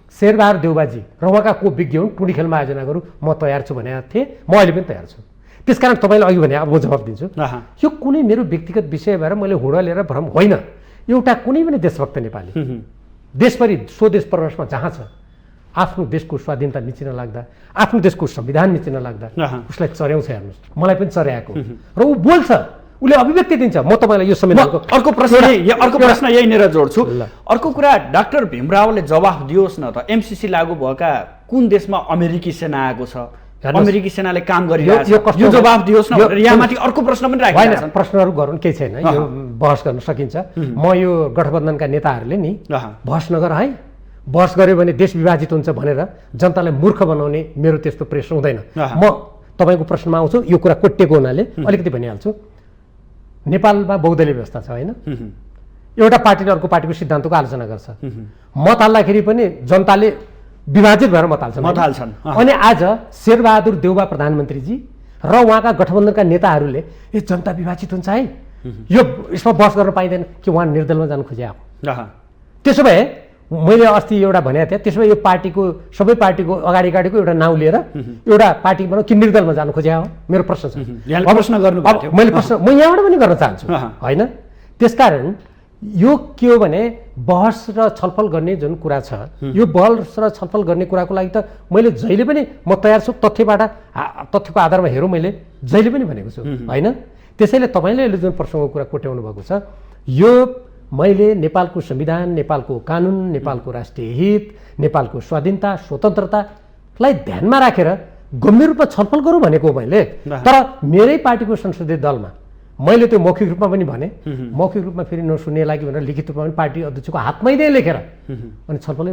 शेरबहादुर देउबाजी र उहाँका को विज्ञ हुन्, टुडी खेलमा आयोजना गरौँ, म तयार छु भनेको थिएँ, म अहिले पनि तयार छु। त्यसकारण तपाईँले अघि भने अब म जवाब दिन्छु। यो कुनै मेरो व्यक्तिगत विषय भएर मैले हुँडलेर भ्रम होइन, एउटा कुनै पनि देशभक्त नेपाली देशभरि स्वदेश प्रवासमा जहाँ छ, आफ्नो देशको स्वाधीनता मिचिन लाग्दा, आफ्नो देशको संविधान मिचिन लाग्दा उसलाई चर्याउँछ। हेर्नुहोस्, मलाई पनि चर्याएको र ऊ बोल्छ, उसले अभिव्यक्ति दिन्छ। म तपाईँलाई यो संविधानको अर्को प्रश्न यहीँनिर जोड्छु। अर्को कुरा, डाक्टर भीमरावले जवाफ दियोस् न त, एमसिसी लागू भएका कुन देशमा अमेरिकी सेना आएको छ, अमेरिकी सेनाले काम गरिरहेको छ, यो जवाब दियोस् न। यहाँ माथि अर्को प्रश्न पनि राखिरहेको छ। प्रश्नहरू गरौँ केही छैन, यो बहस गर्न सकिन्छ। म यो गठबन्धनका नेताहरूले नि बहस नगर है, बहस गर्यो भने देश विभाजित हुन्छ भनेर जनतालाई मूर्ख बनाउने मेरो त्यस्तो प्रेस हुँदैन। म तपाईँको प्रश्नमा आउँछु, यो कुरा कोटिएको हुनाले अलिकति भनिहाल्छु। नेपालमा बहुदलीय व्यवस्था छ होइन, एउटा पार्टीले अर्को पार्टीको सिद्धान्तको आलोचना गर्छ, मत हाल्दाखेरि पनि जनताले विभाजित भएर मत हाल्छन्। अनि आज शेरबहादुर देउबा प्रधानमन्त्रीजी र उहाँका गठबन्धनका नेताहरूले यो जनता विभाजित हुन्छ है, यो यसमा बहस गर्न पाइँदैन कि उहाँ निर्दलमा जानु खोजे। त्यसो भए मैले अस्ति एउटा भनेको थिएँ, त्यसो भए यो पार्टीको सबै पार्टीको अगाडिको एउटा नाउँ लिएर एउटा पार्टी बनाऊ कि निर्दलमा जानु खोजे हो? मेरो प्रश्न छ। मैले प्रश्न म यहाँबाट पनि गर्न चाहन्छु होइन। त्यसकारण यो के हो भने बहस र छलफल गर्ने जुन कुरा छ, यो बहस र छलफल गर्ने कुराको लागि त मैले जहिले पनि म तयार छु, तथ्यको आधारमा हेरौँ, मैले जहिले पनि भनेको छु होइन। त्यसैले तपाईँले अहिले जुन प्रसङ्गको कुरा कोट्याउनु भएको छ, यो मैले नेपालको संविधान, नेपालको कानुन, नेपालको राष्ट्रिय हित, नेपालको स्वाधीनता स्वतन्त्रतालाई ध्यानमा राखेर गम्भीर रूपमा छलफल गरौँ भनेको मैले। तर मेरै पार्टीको संसदीय दलमा मैले त्यो मौखिक रूपमा पनि भने, मौखिक रूपमा फेरि नसुन्ने लागि भनेर लिखित रूपमा पनि पार्टी अध्यक्षको हातमै नै लेखेर, अनि छलफलै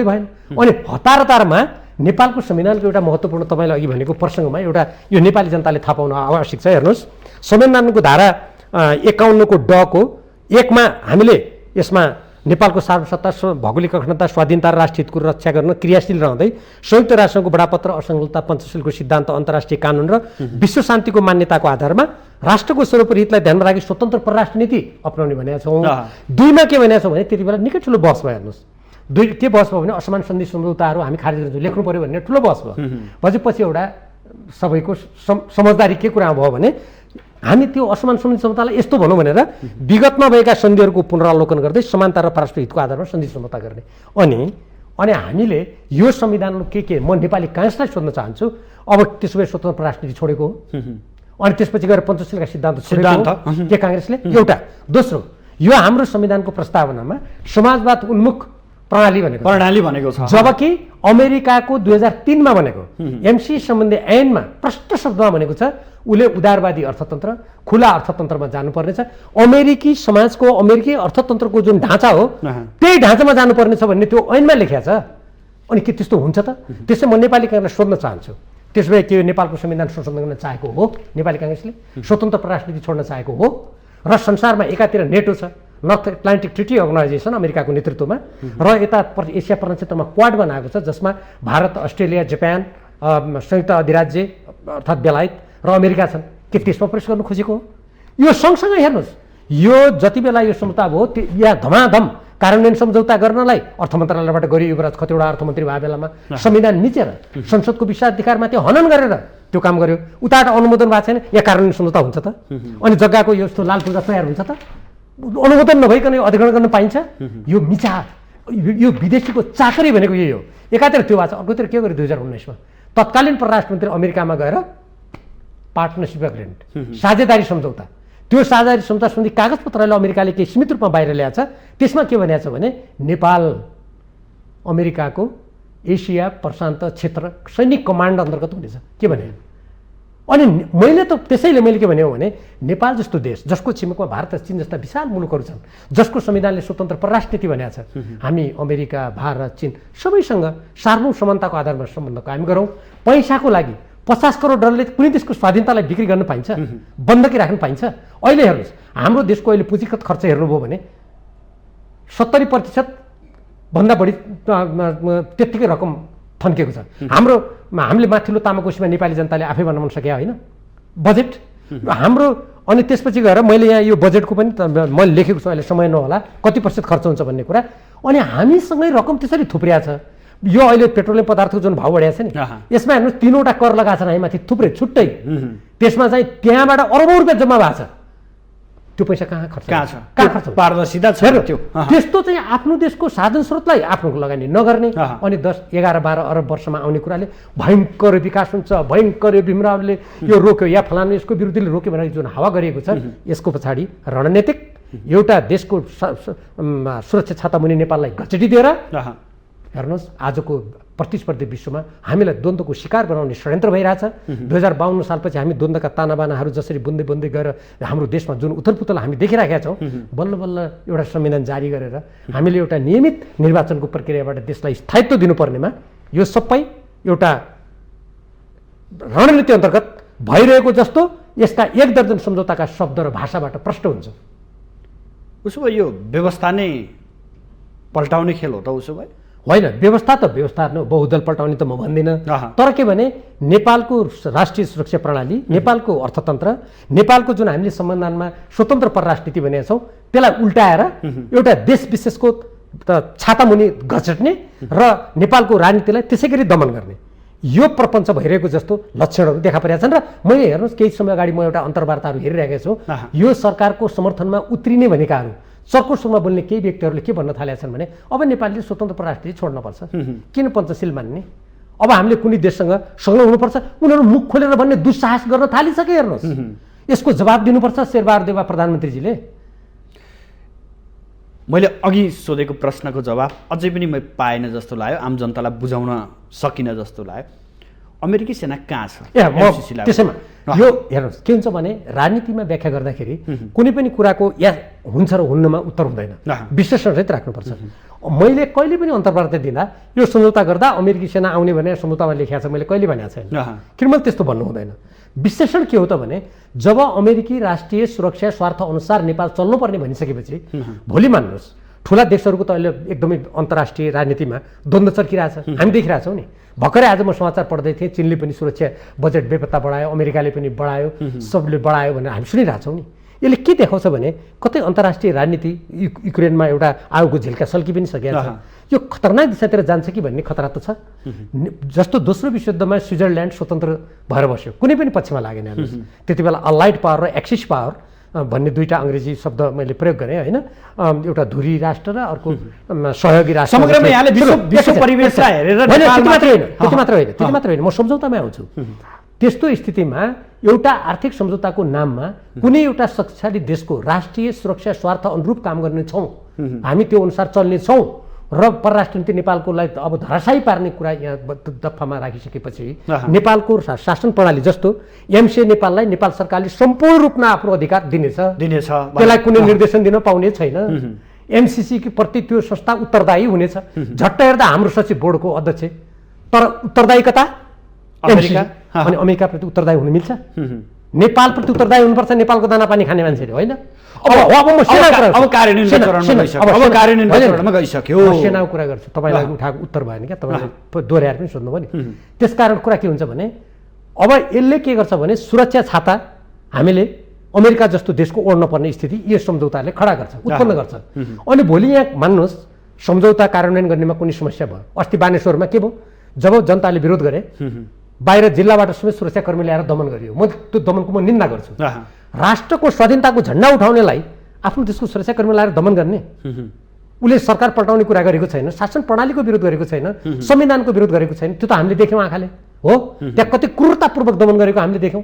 भएन। अनि हतार हतारमा नेपालको संविधानको एउटा महत्त्वपूर्ण तपाईँले अघि भनेको प्रसङ्गमा एउटा यो नेपाली जनताले थाहा पाउन आवश्यक छ। हेर्नुहोस्, संविधानको धारा 51 को ड को 1 मा हामीले यसमा नेपालको सार्वसत्ता, भौगोलिक अखण्डता, स्वाधीनता र राष्ट्रिय हितको रक्षा गर्न क्रियाशील रहँदै संयुक्त राष्ट्रको बडापत्र, असंलग्नता, पञ्चशीलको सिद्धान्त, अन्तर्राष्ट्रिय कानुन र विश्व शान्तिको मान्यताको आधारमा राष्ट्रको स्वरूप हितलाई ध्यानमा राखी स्वतन्त्र परराष्ट्र नीति अपनाउने भनेका छौँ। 2 मा के भनेका छौँ भने त्यति बेला निकै ठुलो बहस भयो। हेर्नुहोस्, के बहस भयो भने असमान सन्धि सम्झौताहरू हामी खारेज गर्छौँ, लेख्नु पर्यो भन्ने ठुलो बहस भयो। पछि एउटा सबैको समझदारी के कुरा भयो भने हामी त्यो असमान सन्धि सम्झौतालाई यस्तो भनौँ भनेर विगतमा भएका सन्धिहरूको पुनरावलोकन गर्दै समानता र परराष्ट्र हितको आधारमा सन्धि सम्झौता गर्ने। अनि हामीले यो संविधानमा के म नेपाली काङ्ग्रेसलाई सोध्न चाहन्छु, अब त्यसो भए स्वतन्त्र परराष्ट्र नीति छोडेको हो, अनि त्यसपछि गएर पञ्चशीलका सिद्धान्त छोडेको के काङ्ग्रेसले? एउटा। दोस्रो, यो हाम्रो संविधानको प्रस्तावनामा समाजवाद उन्मुख प्रणाली भनेको छ, जबकि अमेरिकाको 2003 मा भनेको एमसी सम्बन्धी ऐनमा प्रष्ट शब्दमा भनेको छ उसले उदारवादी अर्थतन्त्र, खुला अर्थतन्त्रमा जानुपर्नेछ। अमेरिकी समाजको, अमेरिकी अर्थतन्त्रको जुन ढाँचा हो त्यही ढाँचामा जानुपर्नेछ भन्ने त्यो ऐनमा लेखिएको छ। अनि के त्यस्तो हुन्छ त? त्यसै म नेपाली काङ्ग्रेस सोध्न चाहन्छु, त्यसो भए के नेपालको संविधान संशोधन गर्न चाहेको हो नेपाली काङ्ग्रेसले? स्वतन्त्र परराष्ट्र नीति छोड्न चाहेको हो? र संसारमा एकातिर नेटो छ, नर्थ एटलान्टिक ट्रिटी अर्गनाइजेसन अमेरिकाको नेतृत्वमा, र यता एसिया प्रशान्त क्षेत्रमा क्वाड बनाएको छ, जसमा भारत, अस्ट्रेलिया, जापान, संयुक्त अधिराज्य अर्थात् बेलायत र अमेरिका छन्। के त्यसमा प्रवेश गर्नु खोजेको हो? यो सँगसँगै हेर्नुहोस्, यो जति बेला यो सम्झौता भयो यहाँ धमाधम कार्यान्वयन सम्झौता गर्नलाई अर्थ मन्त्रालयबाट गरियो। युवराज खतिवडा अर्थमन्त्री भएको बेलामा संविधान मिचेर संसदको विशेषाधिकारमाथि हनन गरेर त्यो काम गर्यो। उताबाट अनुमोदन भएको छैन, यहाँ कार्यान्वयन सम्झौता हुन्छ त? अनि जग्गाको यस्तो लाल पूजा तयार हुन्छ त? अनुमोदन नभइकन यो अधिग्रहण गर्न पाइन्छ? यो मिचा, यो विदेशीको चाकरी भनेको यही हो। एकातिर त्यो भएको छ, अर्कोतिर के गर्यो 2019मा तत्कालीन परराष्ट्र मन्त्री अमेरिकामा गएर पार्टनरसिप एग्रिमेन्ट, साझेदारी सम्झौता, त्यो साझेदारी सम्झौता सम्बन्धी कागजपत्रलाई अमेरिकाले केही सीमित रूपमा बाहिर ल्याएको छ। त्यसमा के भनेको छ भने नेपाल अमेरिकाको एसिया प्रशान्त क्षेत्र सैनिक कमान्ड अन्तर्गत हुनेछ। के भने? अनि मैले त त्यसैले मैले के भने हो भने नेपाल जस्तो देश जसको छिमेकमा भारत र चीन जस्ता विशाल मुलुकहरू छन्, जसको संविधानले स्वतन्त्र परराष्ट्र नीति भनेको छ, हामी अमेरिका, भारत, चीन सबैसँग सार्वभौम समानताको आधारमा सम्बन्ध कायम गरौँ। पैसाको लागि 50 करोड डलरले कुनै देशको स्वाधीनतालाई बिक्री गर्न पाइन्छ? बन्दकी राख्न पाइन्छ? अहिले हेर्नुहोस्, हाम्रो देशको अहिले पुँजीगत खर्च हेर्नुभयो भने 70% भन्दा बढी त्यत्तिकै रकम थन्किएको छ। हामीले माथिल्लो तामाकोसीमा नेपाली जनताले आफै बनाउन सके होइन बजेट हाम्रो। अनि त्यसपछि गएर मैले यहाँ यो बजेटको पनि मैले लेखेको छु, अहिले समय नहोला कति % खर्च हुन्छ भन्ने कुरा। अनि हामीसँगै रकम त्यसरी थुप्रिया छ। यो अहिले पेट्रोलियम पदार्थको जुन भाउ बढेको छ नि, यसमा हेर्नुहोस् 3वटा कर लगाएको छन् हामीमाथि थुप्रै छुट्टै। त्यसमा चाहिँ त्यहाँबाट अरबौँ रुपियाँ जम्मा भएको छ। त्यो पैसा कहाँ खर्च खर्च पारदर्शिता छ त्यो। त्यस्तो चाहिँ आफ्नो देशको साधन स्रोतलाई आफ्नो लगानी नगर्ने, अनि 10, 11, 12 अरब वर्षमा आउने कुराले भयङ्कर विकास हुन्छ, भयङ्कर भीमरावले यो रोक्यो या फलानु यसको विरुद्धले रोक्यो भनेर जुन हावा गरिएको छ, यसको पछाडि रणनीतिक एउटा देशको सुरक्षा छातामुनि नेपाललाई घचेटी दिएर हेर्नुहोस् आजको प्रतिस्पर्धी विश्वमा हामीलाई द्वन्द्वको शिकार बनाउने षड्यन्त्र भइरहेछ। 2052 सालपछि हामी द्वन्द्वका तानाबानाहरू जसरी बुन्दै बुन्दै गएर हाम्रो देशमा जुन उथलपुथल हामी देखिराखेका छौँ, बल्ल बल्ल एउटा संविधान जारी गरेर हामीले एउटा नियमित निर्वाचनको प्रक्रियाबाट देशलाई स्थायित्व दिनुपर्नेमा यो सबै एउटा रणनीति अन्तर्गत भइरहेको जस्तो यसका 1 दर्जन सम्झौताका शब्द र भाषाबाट प्रष्ट हुन्छ। उसो भए यो व्यवस्था नै पल्टाउने खेल हो त? उसो भए होइन, व्यवस्था त व्यवस्था बहुदल पल्टाउने त म भन्दिनँ, तर के भने नेपालको राष्ट्रिय सुरक्षा प्रणाली, नेपालको अर्थतन्त्र, नेपालको जुन हामीले संविधानमा स्वतन्त्र परराष्ट्र नीति भनेका छौँ त्यसलाई उल्टाएर एउटा देश विशेषको छातामुनि घचट्ने र नेपालको राजनीतिलाई त्यसै गरी दमन गर्ने यो प्रपञ्च भइरहेको जस्तो लक्षणहरू देखा परेका छन्। र मैले हेर्नुहोस् केही समय अगाडि म एउटा अन्तर्वार्ताहरू हेरिरहेको छु, यो सरकारको समर्थनमा उत्रिने भनेकाहरू चर्को सुरमा बोल्ने केही व्यक्तिहरूले के भन्न थालेका छन् भने अब नेपालले स्वतन्त्र परराष्ट्र नीति छोड्नुपर्छ, किन पञ्चशील मान्ने, अब हामीले कुनै देशसँग संलग्न हुनुपर्छ, उनीहरू मुख खोलेर भन्ने दुस्साहस गर्न थालिसके। हेर्नुहोस्, यसको जवाब दिनुपर्छ शेरबहादुर देउवा प्रधानमन्त्रीजीले। मैले अघि सोधेको प्रश्नको जवाब अझै पनि म पाएन जस्तो लाग्यो, आम जनतालाई बुझाउन सकिन जस्तो लाग्यो। अमेरिकी सेना कहाँ छ? त्यसैमा यो हेर्नुहोस् के हुन्छ भने राजनीतिमा व्याख्या गर्दाखेरि कुनै पनि कुराको या हुन्छ र हुन्नमा उत्तर हुँदैन, विश्लेषणसहित राख्नुपर्छ। मैले कहिले पनि अन्तर्वार्ता दिँदा यो सम्झौता गर्दा अमेरिकी सेना आउने भनेर सम्झौतामा लेखिएको छ मैले कहिले भनेको छैन, किन मैले त्यस्तो भन्नु हुँदैन। विश्लेषण के हो त भने जब अमेरिकी राष्ट्रिय सुरक्षा स्वार्थ अनुसार नेपाल चल्नुपर्ने भनिसकेपछि भोलि मान्नुहोस् ठुला देशहरूको त अहिले एकदमै अन्तर्राष्ट्रिय राजनीतिमा द्वन्द्व चर्किरहेछ, हामी देखिरहेछौँ नि। भर्खरै आज म समाचार पढ्दै थिएँ, चीनले पनि सुरक्षा बजेट बेपत्ता बढायो, अमेरिकाले पनि बढायो, सबले बढायो भनेर हामी सुनिरहेछौँ नि। यसले के देखाउँछ भने कतै अन्तर्राष्ट्रिय राजनीति युक्रेनमा एउटा आगोको झिल्का सल्की पनि सकेको छ, यो खतरनाक दिशातिर जान्छ कि भन्ने खतरा त छ। जस्तो दोस्रो विश्वयुद्धमा स्विजरल्यान्ड स्वतन्त्र भएर बस्यो, कुनै पनि पक्षमा लागेन। त्यति बेला अलाइड पावर र एक्सिस पावर भन्ने दुईटा अङ्ग्रेजी शब्द मैले प्रयोग गरेँ होइन, एउटा धुरी राष्ट्र र अर्को सहयोगी राष्ट्र। समग्रमा यहाँले विश्व परिवेशलाई हेरेर त्यति मात्र होइन, म सम्झौतामै आउँछु। त्यस्तो स्थितिमा एउटा आर्थिक सम्झौताको नाममा कुनै एउटा शक्तिशाली देशको राष्ट्रिय सुरक्षा स्वार्थ अनुरूप काम गर्ने छौँ, हामी त्यो अनुसार चल्ने छौँ र परराष्ट्र नीति नेपालकोलाई अब धराशायी पार्ने कुरा यहाँ दफामा राखिसकेपछि नेपालको शासन प्रणाली जस्तो एमसिए नेपाललाई नेपाल सरकारले सम्पूर्ण रूपमा आफ्नो अधिकार दिनेछ, त्यसलाई कुनै निर्देशन दिन पाउने छैन। एमसिसी प्रति त्यो संस्था उत्तरदायी हुनेछ। झट्ट हेर्दा हाम्रो सचिव बोर्डको अध्यक्ष, तर उत्तरदायी कता अमेरिका। अनि अमेरिकाप्रति उत्तरदायी हुनु मिल्छ? नेपालप्रति उत्तरदायी हुनुपर्छ, नेपालको दाना पानी खाने मान्छेले, होइन? अब कार्यान्वयनमा गइसक्यो। सेनाको कुरा गर्छु, तपाईँलाई उठाएको उत्तर भएन क्या, तपाईँले दोहोऱ्याएर पनि सोध्नुभयो नि। त्यसकारण कुरा के हुन्छ भने अब यसले के गर्छ भने सुरक्षा छाता हामीले अमेरिका जस्तो देशको ओढ्न पर्ने स्थिति यो सम्झौताले खडा गर्छ, उत्पन्न गर्छ। अनि भोलि यहाँ मान्नुहोस् सम्झौता कार्यान्वयन गर्नेमा कुनै समस्या भयो, अस्ति बानेश्वरमा के भयो, जब जनताले विरोध गरे बाहिर जिल्लाबाट समेत सुरक्षाकर्मी ल्याएर दमन गरियो। म त्यो दमनको म निन्दा गर्छु। राष्ट्रको स्वाधीनताको झन्डा उठाउनेलाई आफ्नो देशको सुरक्षाकर्मी ल्याएर दमन गर्ने, उसले सरकार पल्टाउने कुरा गरेको छैन, शासन प्रणालीको विरोध गरेको छैन, संविधानको विरोध गरेको छैन। त्यो त हामीले देख्यौँ आँखाले, हो? त्यहाँ कति क्रूरतापूर्वक दमन गरेको हामीले देख्यौँ।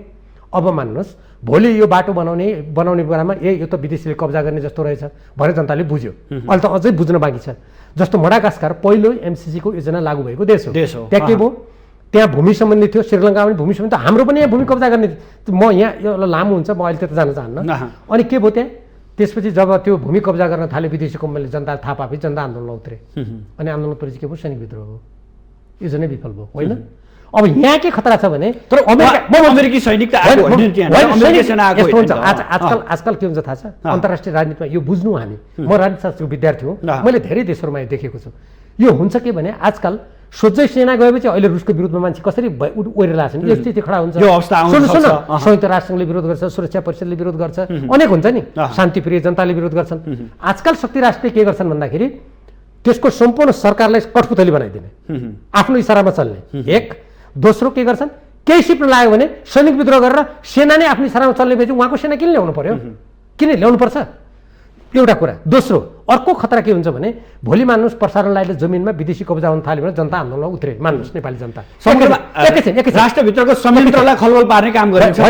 अब मान्नुहोस् भोलि यो बाटो बनाउने बेलामा यो त विदेशीले कब्जा गर्ने जस्तो रहेछ भनेर जनताले बुझ्यो। अहिले त अझै बुझ्न बाँकी छ। जस्तो मडागास्कर पहिलो एमसिसीको योजना लागू भएको देश हो। त्यहाँ के भयो, त्यहाँ भूमि सम्बन्धी थियो, श्रीलङ्कामा पनि भूमि सम्बन्धी, हाम्रो पनि यहाँ भूमि कब्जा गर्ने। म यहाँ यो लामो हुन्छ, म अहिले त्यता जान चाहन्न। अनि के भयो त्यहाँ, त्यसपछि जब त्यो भूमि कब्जा गर्न थाल्यो विदेशी कम्पनीले, जनताले थाहा पाएपछि जनता आन्दोलनमा उत्रे। अनि आन्दोलनपछि के भयो, सैनिक विद्रोह भयो, योजनै विफल भयो, होइन? अब यहाँ के खतरा छ भने तर अमेरिकी सैनिक आजकल के हुन्छ थाहा छ, अन्तर्राष्ट्रिय राजनीतिमा यो बुझ्नु हामी, म राजनीतिशास्त्रको विद्यार्थी हो, मैले धेरै देशहरूमा यो देखेको छु। यो हुन्छ के भने आजकल सोझै सेना गएपछि अहिले रुसको विरुद्धमा मान्छे कसरी ओरिरहेको छ नि, यो स्थिति खडा हुन्छ। संयुक्त राष्ट्रसङ्घले विरोध गर्छ, सुरक्षा परिषदले विरोध गर्छ, अनेक हुन्छ नि, शान्तिप्रिय जनताले विरोध गर्छन्। आजकल शक्ति राष्ट्रले के गर्छन् भन्दाखेरि त्यसको सम्पूर्ण सरकारलाई कठपुतली बनाइदिने, आफ्नो इसारामा चल्ने। एक दोस्रो के गर्छन्, केही सिप्न लाग्यो भने सैनिक विद्रोह गरेर सेना नै आफ्नो इसारामा चल्ने बेची उहाँको सेना किन ल्याउनु पर्यो, किन ल्याउनु पर्छ, एउटा कुरा। दोस्रो अर्को खतरा के हुन्छ भने भोलि मान्नुहोस् प्रसारण लाइनले जमिनमा विदेशी कब्जा हुन थाल्यो भने जनता आन्दोलनमा उत्रे, मान्नुहोस् नेपाली जनता राष्ट्रभित्रको संयन्त्रलाई खलबल पार्ने काम गरेको छ।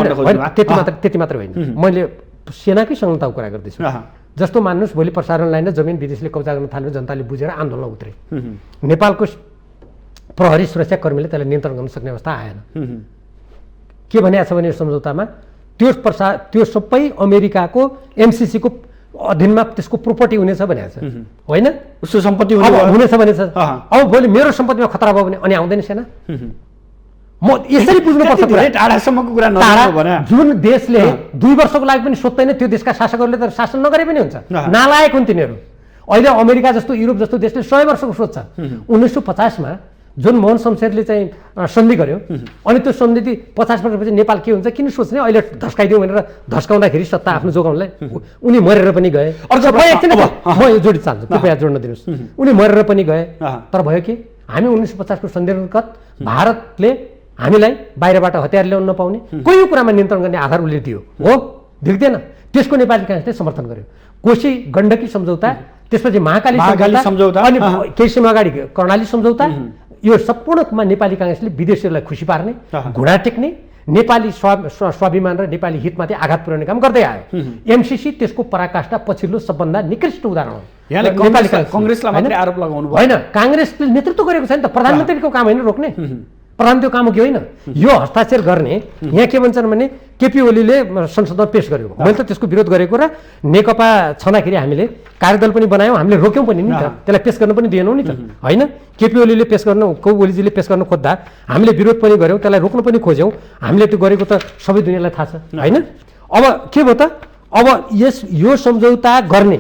त्यति मात्र होइन, मैले सेनाकै संहिताको कुरा गर्दैछु। जस्तो मान्नुहोस् भोलि प्रसारण लाइनले जमिन विदेशीले कब्जा गर्न थाल्यो, जनताले बुझेर आन्दोलनमा उत्रे, नेपालको प्रहरी सुरक्षाकर्मीले त्यसलाई नियन्त्रण गर्न सक्ने अवस्था आएन। के भनिएको छ भने सम्झौतामा त्यो सबै अमेरिकाको एमसिसीको अधीनमा त्यसको प्रोपर्टी हुनेछ भनेको छ, होइन? उसको सम्पत्ति हुनेछ भनेछ। अब भोलि मेरो सम्पत्तिमा खतरा भयो भने अनि आउँदैन सेना? म यसरी बुझ्नुपर्छ। टाढासम्मको कुरा जुन देशले 2 वर्षको लागि पनि सोध्दैन त्यो देशका शासकहरूले त शासन नगरे पनि हुन्छ, नालायक हुन् तिनीहरू। अहिले अमेरिका जस्तो युरोप जस्तो देशले 100 वर्षको सोध्छ। 1950 मा जुन मोहन शमशेरले चाहिँ सन्धि गर्यो, अनि त्यो सन्धि 50 वर्षपछि नेपाल के हुन्छ किन सोच्ने, अहिले धस्काइदिउँ भनेर धस्काउँदाखेरि सत्ता आफ्नो जोगाउनलाई उनी मरेर पनि गए। म यो जोडी चाहन्छु, कृपया जोड्न दिनुहोस्। उनी मरेर पनि गए, तर भयो के, हामी 1950 को सन्धि अन्तर्गत भारतले हामीलाई बाहिरबाट हतियार ल्याउन नपाउने, कोही कुरामा नियन्त्रण गर्ने आधार उसले दियो, हो? देख्दैन? त्यसको नेपाली काङ्ग्रेसले समर्थन गर्यो। कोशी गण्डकी सम्झौता, त्यसपछि महाकाली सम्झौता, अनि केही समय अगाडि कर्णाली सम्झौता, यो सम्पूर्णमा नेपाली काङ्ग्रेसले विदेशीहरूलाई खुसी पार्ने, घुँडा टेक्ने, नेपाली स्वाभिमान र नेपाली हितमाथि आघात पुर्याउने काम गर्दै आयो। एमसिसी त्यसको पराकाष्ठा पछिल्लो सबभन्दा निकृष्ट उदाहरण हो। काङ्ग्रेसलाई मात्रै आरोप लगाउनु होइन, काङ्ग्रेसले नेतृत्व गरेको छ नि त, प्रधानमन्त्रीको काम होइन रोक्ने, प्रधानमन्त्रीको काम के होइन यो हस्ताक्षर गर्ने। यहाँ के भन्छन् भने केपी ओलीले संसदमा पेश गर्यो, मैले त त्यसको विरोध गरेको र नेकपा छँदाखेरि हामीले कार्यदल पनि बनायौँ, हामीले रोक्यौँ पनि नि त, त्यसलाई पेश गर्न पनि दिएनौँ नि त, होइन? केपी ओलीले पेश गर्न, ओलीजीले पेश गर्न खोज्दा हामीले विरोध पनि गऱ्यौँ, त्यसलाई रोक्न पनि खोज्यौँ। हामीले त्यो गरेको त सबै दुनियाँलाई थाहा छ, होइन? अब के भयो त, अब यो सम्झौता गर्ने,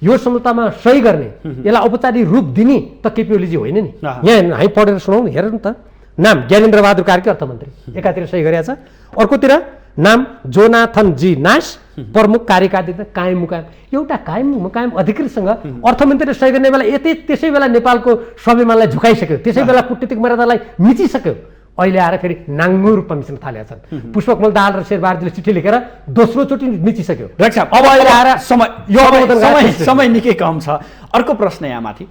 यो सम्झौतामा सही गर्ने, यसलाई औपचारिक रूप दिने त केपी ओलीजी होइन नि। यहाँ हामी पढेर सुनाउँ, हेर न त। नाम ज्ञानेन्द्र बहादुर कार्की अर्थमन्त्री, एकातिर सही गरेको छ, अर्कोतिर नाम जोनाथन जी नास प्रमुख कार्यकारी कायम मुकायम। एउटा कायम मुकायम अधिकृतसँग अर्थमन्त्रीले सही गर्ने बेला त्यसै बेला नेपालको स्वाभिमानलाई झुकाइसक्यो, त्यसै बेला कूटनीतिक मर्यादालाई मिचिसक्यो। अहिले आएर फेरि नाङ्गो रूपमा मिच्न थालेका छन्। पुष्पकमल दाहाल र शेरबहादुरले चिठी लेखेर दोस्रो चोटि मिचिसक्यो। अब अहिले आएर समय निकै कम छ। अर्को प्रश्न यहाँ माथि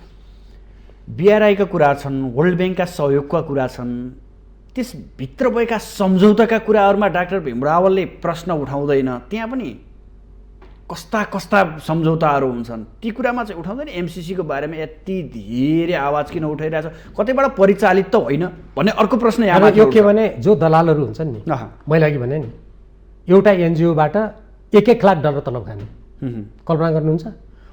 बिआरआईका कुरा छन्, वर्ल्ड ब्याङ्कका सहयोगका कुरा छन्, त्यसभित्र भएका सम्झौताका कुराहरूमा डाक्टर भीम रावलले प्रश्न उठाउँदैन। त्यहाँ पनि कस्ता कस्ता सम्झौताहरू हुन्छन्, ती कुरामा चाहिँ उठाउँदैन। एमसिसीको बारेमा यति धेरै आवाज किन उठाइरहेछ, कतैबाट परिचालित त होइन भन्ने अर्को प्रश्न यहाँ यो के भने जो दलालहरू हुन्छन् नि, मैले अघि भने नि एउटा एनजिओबाट $1 लाख तलब खाने, कल्पना गर्नुहुन्छ?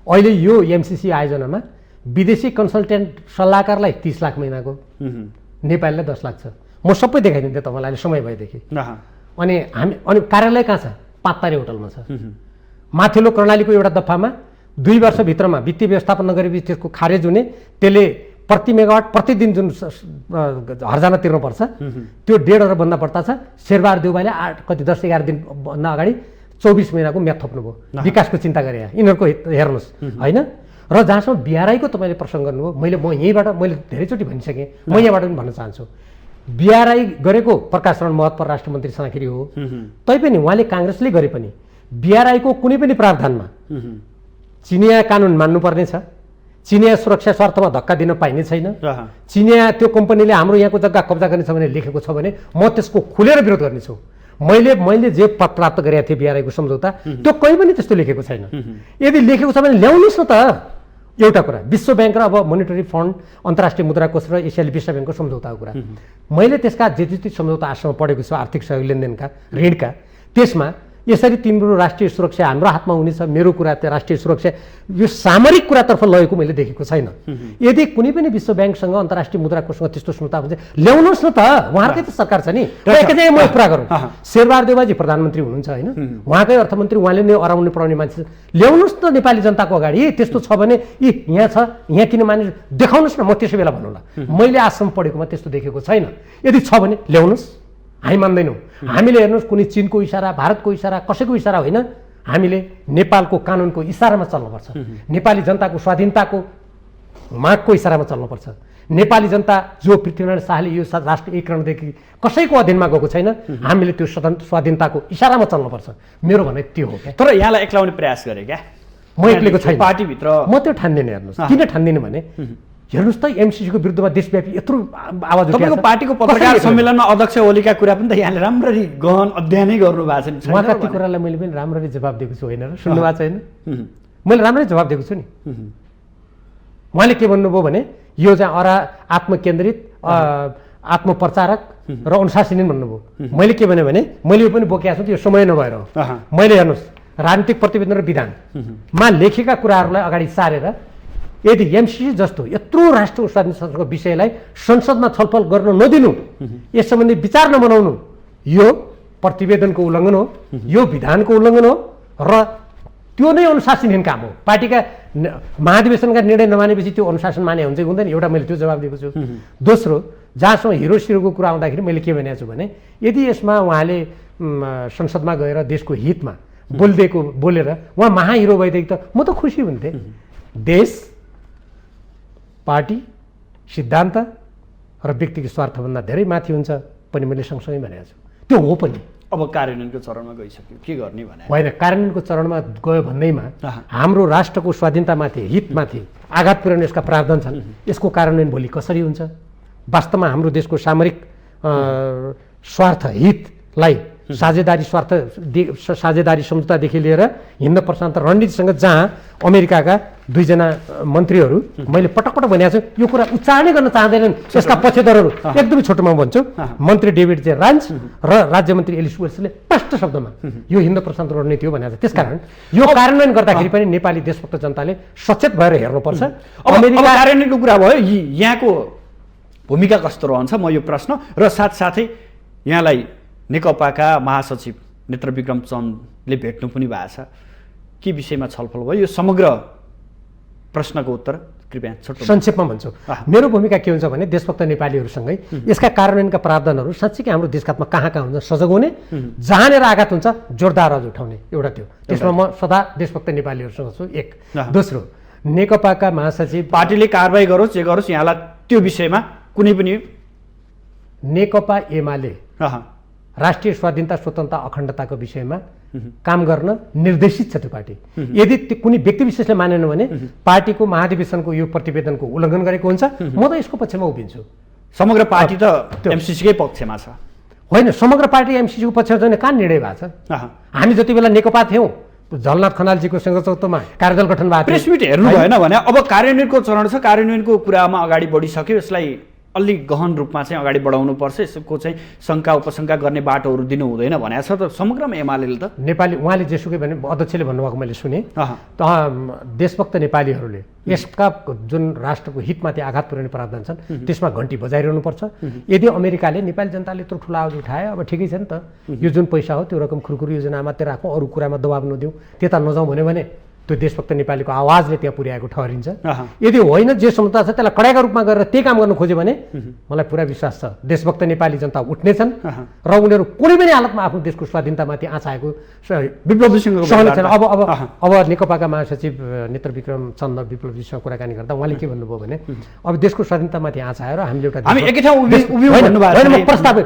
अहिले यो एमसिसी आयोजनामा विदेशी कन्सल्टेन्ट सल्लाहकारलाई 30 लाख महिनाको, नेपालीलाई 10 लाख छ। म सबै देखाइदिन्थेँ तपाईँलाई समय भएदेखि। अनि कार्यालय कहाँ छ? 5 तारे होटलमा छ। माथिल्लो कर्णालीको एउटा दफामा 2 वर्षभित्रमा वित्तीय व्यवस्थापन नगरेपछि त्यसको खारेज हुने, त्यसले प्रति मेगावाट प्रतिदिन जुन हर्जाना तिर्नुपर्छ त्यो 1.5 अरबभन्दा बढ्ता छ। शेरबहादुर देउवाले 10-11 दिनभन्दा अगाडि 24 महिनाको म्याद थप्नुभयो। विकासको चिन्ता गरे यिनीहरूको हेर्नुहोस् होइन। र जहाँसम्म बिआरआईको तपाईँले प्रसङ्ग गर्नुभयो, मैले धेरैचोटि भनिसकेँ, म यहाँबाट पनि भन्न चाहन्छु। बिआरआई गरेको प्रकाश शरण महत परराष्ट्र मन्त्री छँदाखेरि हो, तैपनि उहाँले काङ्ग्रेसले गरे पनि बिआरआईको कुनै पनि प्रावधानमा चिनिया कानुन मान्नुपर्ने छ, चिनिया सुरक्षा स्वार्थमा धक्का दिन पाइने छैन, चिनिया त्यो कम्पनीले हाम्रो यहाँको जग्गा कब्जा गर्ने छ भने लेखेको छ भने म त्यसको खुलेर विरोध गर्नेछु। मैले जे पद प्राप्त गरेका थिएँ बिआरआईको सम्झौता, त्यो कहीँ पनि त्यस्तो लेखेको छैन। यदि लेखेको छ भने ल्याउनुहोस् न त। एउटा कुरा विश्व ब्याङ्क र अब मोनिटरी फन्ड, अन्तर्राष्ट्रिय मुद्रा कोष र एसियाली विश्व ब्याङ्कको सम्झौताको कुरा, मैले त्यसका जे जति सम्झौता आजसम्म पढेको छु आर्थिक सहयोग लेनदेनका ऋणका, त्यसमा यसरी तिम्रो राष्ट्रिय सुरक्षा हाम्रो हातमा हुनेछ, मेरो कुरा त्यो राष्ट्रिय सुरक्षा यो सामरिक कुरातर्फ लगेको मैले देखेको छैन। यदि कुनै पनि विश्व ब्याङ्कसँग अन्तर्राष्ट्रिय मुद्रा कोषसँग त्यस्तो सम्झौता हुन्छ ल्याउनुहोस् न त, उहाँहरूकै त सरकार छ नि। एकैचोटि म कुरा गरौँ, शेरबहादुर देउवाजी प्रधानमन्त्री हुनुहुन्छ होइन, उहाँकै अर्थमन्त्री, उहाँले नै अराउने पढाउने मान्छे, ल्याउनुहोस् न नेपाली जनताको अगाडि। त्यस्तो छ भने यहाँ छ, यहाँ किन माने देखाउनुहोस् न, म त्यसै बेला भन्नुला। मैले आजसम्म पढेकोमा त्यस्तो देखेको छैन। यदि छ भने ल्याउनुहोस्, हामी मान्दैनौँ। हामीले हेर्नुहोस् कुनै चिनको इसारा, भारतको इसारा, कसैको इसारा होइन, हामीले नेपालको कानुनको इसारामा चल्नुपर्छ। नेपाली जनताको स्वाधीनताको मागको इसारामा चल्नुपर्छ। नेपाली जनता जो पृथ्वीनारायण शाहले यो राष्ट्र एकीकरणदेखि कसैको अधीनमा गएको छैन, हामीले त्यो स्वाधीनताको इसारामा चल्नुपर्छ। मेरो भनाइ त्यो हो क्या। तर यहाँलाई एक्लाउने प्रयास गरे क्या? म एक्लैको छैन, पार्टीभित्र म त्यो ठान्दिनँ। हेर्नुहोस् किन ठान्दिनँ भने हेर्नुहोस् त एमसिसीको विरुद्धमा देशव्यापी यत्रो आवाज उठेको, पार्टीको पत्रकार सम्मेलनमा अध्यक्ष ओलीका कुरा पनि त यहाँले राम्ररी गहन अध्ययनै गर्नु भएको छ। उहाँका ती कुरालाई मैले पनि राम्ररी जवाब दिएको छु होइन र, सुन्नुभएको छैन? मैले राम्ररी जवाब दिएको छु नि। उहाँले के भन्नुभयो भने यो चाहिँ आत्मकेन्द्रित, आत्मप्रचारक र अनुशासनीय भन्नुभयो। मैले के भने मैले यो पनि बोकेको छु, त्यो समय नभएर हो। मैले हेर्नुहोस् राजनीतिक प्रतिवेदन र विधानमा लेखेका कुराहरूलाई अगाडि सारेर यदि एमसिसी जस्तो यत्रो राष्ट्र स्वाधीनताको विषयलाई संसदमा छलफल गर्न नदिनु, यस सम्बन्धी विचार नबनाउनु, यो प्रतिवेदनको उल्लङ्घन हो, यो विधानको उल्लङ्घन हो र त्यो नै अनुशासनहीन काम हो। पार्टीका महाधिवेशनका निर्णय नमानेपछि त्यो अनुशासन माने हुन्छ कि हुँदैन, एउटा मैले त्यो जवाब दिएको छु। दोस्रो, जहाँसम्म हिरो सिरोको कुरा आउँदाखेरि मैले के भनेको छु भने यदि यसमा उहाँले संसदमा गएर देशको हितमा बोलेर उहाँ महाहिरो भएदेखि त म त खुसी हुन्थेँ। देश, पार्टी, सिद्धान्त र व्यक्तिगत स्वार्थभन्दा धेरै माथि हुन्छ पनि मैले सँगसँगै भनेको छु। त्यो हो पनि। अब कार्यान्वयनको चरणमा गइसक्यो, के गर्ने भने होइन, कार्यान्वयनको चरणमा गयो भन्दैमा हाम्रो राष्ट्रको स्वाधीनतामाथि, हितमाथि आघात पुर्याउने यसका प्रावधान छन्। यसको कार्यान्वयन भोलि कसरी हुन्छ? वास्तवमा हाम्रो देशको सामरिक स्वार्थ, हितलाई साझेदारी सम्झौतादेखि लिएर हिन्द प्रशान्त रणनीतिसँग जहाँ अमेरिकाका 2 जना मन्त्रीहरू, मैले पटक पटक भनेको छु, यो कुरा उच्चारणै गर्न चाहँदैनन्। यसका पक्षधरहरू एकदमै छोटोमा भन्छु, मन्त्री डेभिड जे रान्च र राज्य मन्त्री एलिस वेल्सले स्पष्ट शब्दमा यो हिन्द प्रशान्त रणनीति हो भनेको छ। त्यसकारण यो कार्यान्वयन गर्दाखेरि पनि नेपाली देशभक्त जनताले सचेत भएर हेर्नुपर्छ। अमेरिका कार्यान्वयनको कुरा भयो, यहाँको भूमिका कस्तो रहन्छ म यो प्रश्न र साथसाथै यहाँलाई नेकपाका महासचिव नेत्रविक्रम चन्दले भेट्नु पनि भएको छ, के विषयमा छलफल भयो? यो समग्र प्रश्नको उत्तर कृपया छोटो संक्षेपमा भन्छु। मेरो भूमिका के हुन्छ भने देशभक्त नेपालीहरूसँगै यसका कार्यान्वयनका प्रावधानहरू साँच्चै हाम्रो देशका कहाँ हुन्छ सजग हुने, जहाँनिर आघात हुन्छ जोरदार आवाज उठाउने, एउटा त्यो। त्यसमा म सदा देशभक्त नेपालीहरूसँग छु। एक। दोस्रो, नेकपाका महासचिव पार्टीले कारबाही गरोस् जे गरोस् यहाँलाई त्यो विषयमा कुनै पनि नेकपा एमाले राष्ट्रिय स्वाधीनता, स्वतन्त्रता, अखण्डताको विषयमा काम गर्न निर्देशित छ त्यो पार्टी। यदि कुनै व्यक्ति विशेषले मानेन भने पार्टीको महाधिवेशनको यो प्रतिवेदनको उल्लङ्घन गरेको हुन्छ, म त यसको पक्षमा उभिन्छु। समग्र पार्टी त एमसिसीकै पक्षमा छ होइन? समग्र पार्टी एमसिसीको पक्षमा छैन, कहाँ निर्णय भएको छ? हामी जति बेला नेकपा थियौँ, झलनाथ खनालजीको सँगचौतोमा कार्यदल गठन भएको प्रेस मिट हेर्नु भएन भने अब कार्यान्वयनको चरण छ, कार्यान्वयनको कुरामा अगाडि बढिसक्यो, यसलाई अलि गहन रूपमा चाहिँ अगाडि बढाउनुपर्छ, यसको चाहिँ शङ्का उपशङ्का गर्ने बाटोहरू दिनु हुँदैन भनेको छ त समग्रमा एमाले त। नेपाली उहाँले जेसुकै भने अध्यक्षले भन्नुभएको मैले सुने त देशभक्त नेपालीहरूले यसका जुन राष्ट्रको हितमाथि आघात पुर्याउने प्रावधान छन् त्यसमा घन्टी बजाइरहनुपर्छ। यदि अमेरिकाले नेपाली जनताले यत्रो ठुलो आवाज उठायो अब ठिकै छ नि त, यो जुन पैसा हो त्यो रकम खुरखुरी योजना मात्रै राखौँ, अरू कुरामा दबाब नदिउँ, त्यता नजाउँ भन्यो भने त्यो देशभक्त नेपालीको आवाजले त्यहाँ पुर्याएको ठहरिन्छ। यदि होइन जे क्षमता छ त्यसलाई कडाइका रूपमा गरेर त्यही काम गर्नु खोज्यो भने मलाई पुरा विश्वास छ देशभक्त नेपाली जनता उठ्नेछन् र उनीहरू कुनै पनि हालतमा आफ्नो देशको स्वाधीनतामाथि आँचाएको अब नेकपाका महासचिव नेत्र विक्रम चन्द विप्लवजीसँग कुराकानी गर्दा उहाँले के भन्नुभयो भने अब देशको स्वाधीनतामाथि आँचाएर हामीले एउटा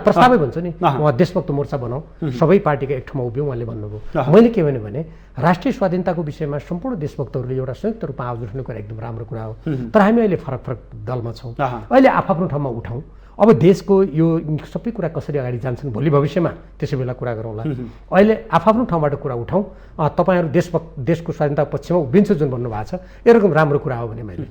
प्रस्तावै भन्छु नि, उहाँ देशभक्त मोर्चा बनाऊ, सबै पार्टीका एक ठाउँमा उभियौँ उहाँले भन्नुभयो। मैले के भने राष्ट्रिय स्वाधीनताको विषयमा सम्पूर्ण देशभक्तहरूले एउटा संयुक्त रूपमा आवाज उठाउने कुरा एकदम राम्रो कुरा हो। तर हामी अहिले फरक फरक दलमा छौँ, अहिले आफ्नो ठाउँमा उठाउँ। अब देशको यो सबै कुरा कसरी अगाडि जान्छन् भोलि भविष्यमा त्यसै बेला कुरा गरौँला। अहिले आफ्नो ठाउँबाट कुरा उठाउँ। तपाईँहरू देशको स्वाधीनता पक्षमा उभिन्छ जुन भन्नुभएको छ यो रकम राम्रो कुरा हो भने मैले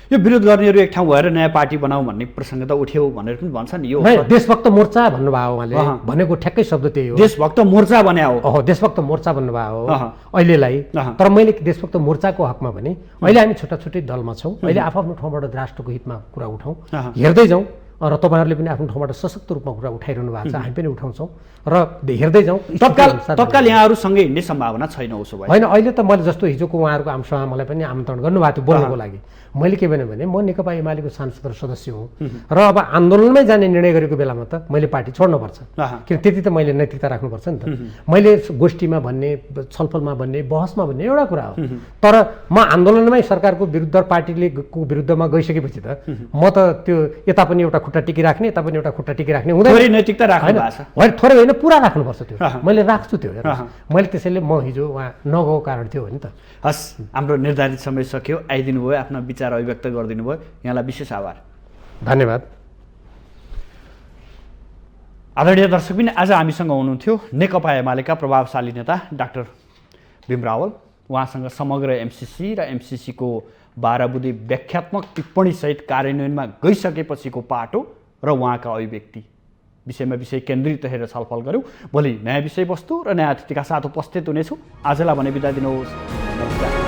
यो विरोध गर्नेहरू एक ठाउँ भएर नयाँ पार्टी बनाऊ भन्ने प्रसङ्ग त उठ्यो भनेर पनि भन्छ नि। यो देशभक्त मोर्चा भन्नुभयो उहाँले, भनेको ठ्याक्कै शब्द त्यही हो, देशभक्त मोर्चा बन्या हो। देशभक्त मोर्चा भन्नुभयो हो अहिलेलाई। तर मैले देशभक्त मोर्चाको हकमा भने अहिले हामी छुट्टा छुट्टै दलमा छौँ, अहिले आफ्नो ठाउँबाट राष्ट्रको हितमा कुरा उठाउँ, हेर्दै जाउँ र तपाईँहरूले पनि आफ्नो ठाउँबाट सशक्त रूपमा कुरा उठाइरहनु भएको छ, हामी पनि उठाउँछौँ र हेर्दै जाउँ। तत्काल यहाँहरूसँगै हिँड्ने सम्भावना छैन उसो भए? होइन, अहिले त मैले जस्तो हिजोको उहाँहरूको आमसभामा मलाई पनि आमन्त्रण गर्नुभएको थियो बोल्नको लागि। मैले के भने म नेकपा एमालेको सांसद र सदस्य हुँ र अब आन्दोलनमै जाने निर्णय गरेको बेलामा त मैले पार्टी छोड्नुपर्छ, किन त्यति त मैले नैतिकता राख्नुपर्छ नि त। मैले गोष्ठीमा भन्ने, छलफलमा भन्ने, बहसमा भन्ने एउटा कुरा हो, तर म आन्दोलनमै सरकारको विरुद्ध पार्टीले विरुद्धमा गइसकेपछि त म त त्यो यता पनि एउटा खुट्टा टिकिराख्ने यता पनि एउटा खुट्टा टिकिराख्ने हुँदैन। नैतिकता राख्नु भएको छ, होइन थोरै होइन पुरा राख्नुपर्छ त्यो, मैले राख्छु त्यो। मैले त्यसैले म हिजो उहाँ नगएको कारण थियो हो नि त। हस्, हाम्रो निर्धारित समय सक्यो, आइदिनु भयो, आफ्नो विचार अभिव्यक्त गरिदिनु भयो, यहाँलाई विशेष आभार, धन्यवाद। आदरणीय दर्शक पनि आज हामीसँग हुनुहुन्थ्यो नेकपा एमालेका प्रभावशाली नेता डाक्टर भीम रावल। उहाँसँग समग्र एमसिसी र एमसिसीको 12 बुँदे व्याख्यात्मक टिप्पणीसहित कार्यान्वयनमा गइसकेपछिको पाटो र उहाँका अभिव्यक्ति विषय केन्द्रित रहेर छलफल गऱ्यौँ। भोलि नयाँ विषयवस्तु र नयाँ अतिथिका साथ उपस्थित हुनेछु। आजलाई भने बिदा दिनुहोस्, नमस्कार।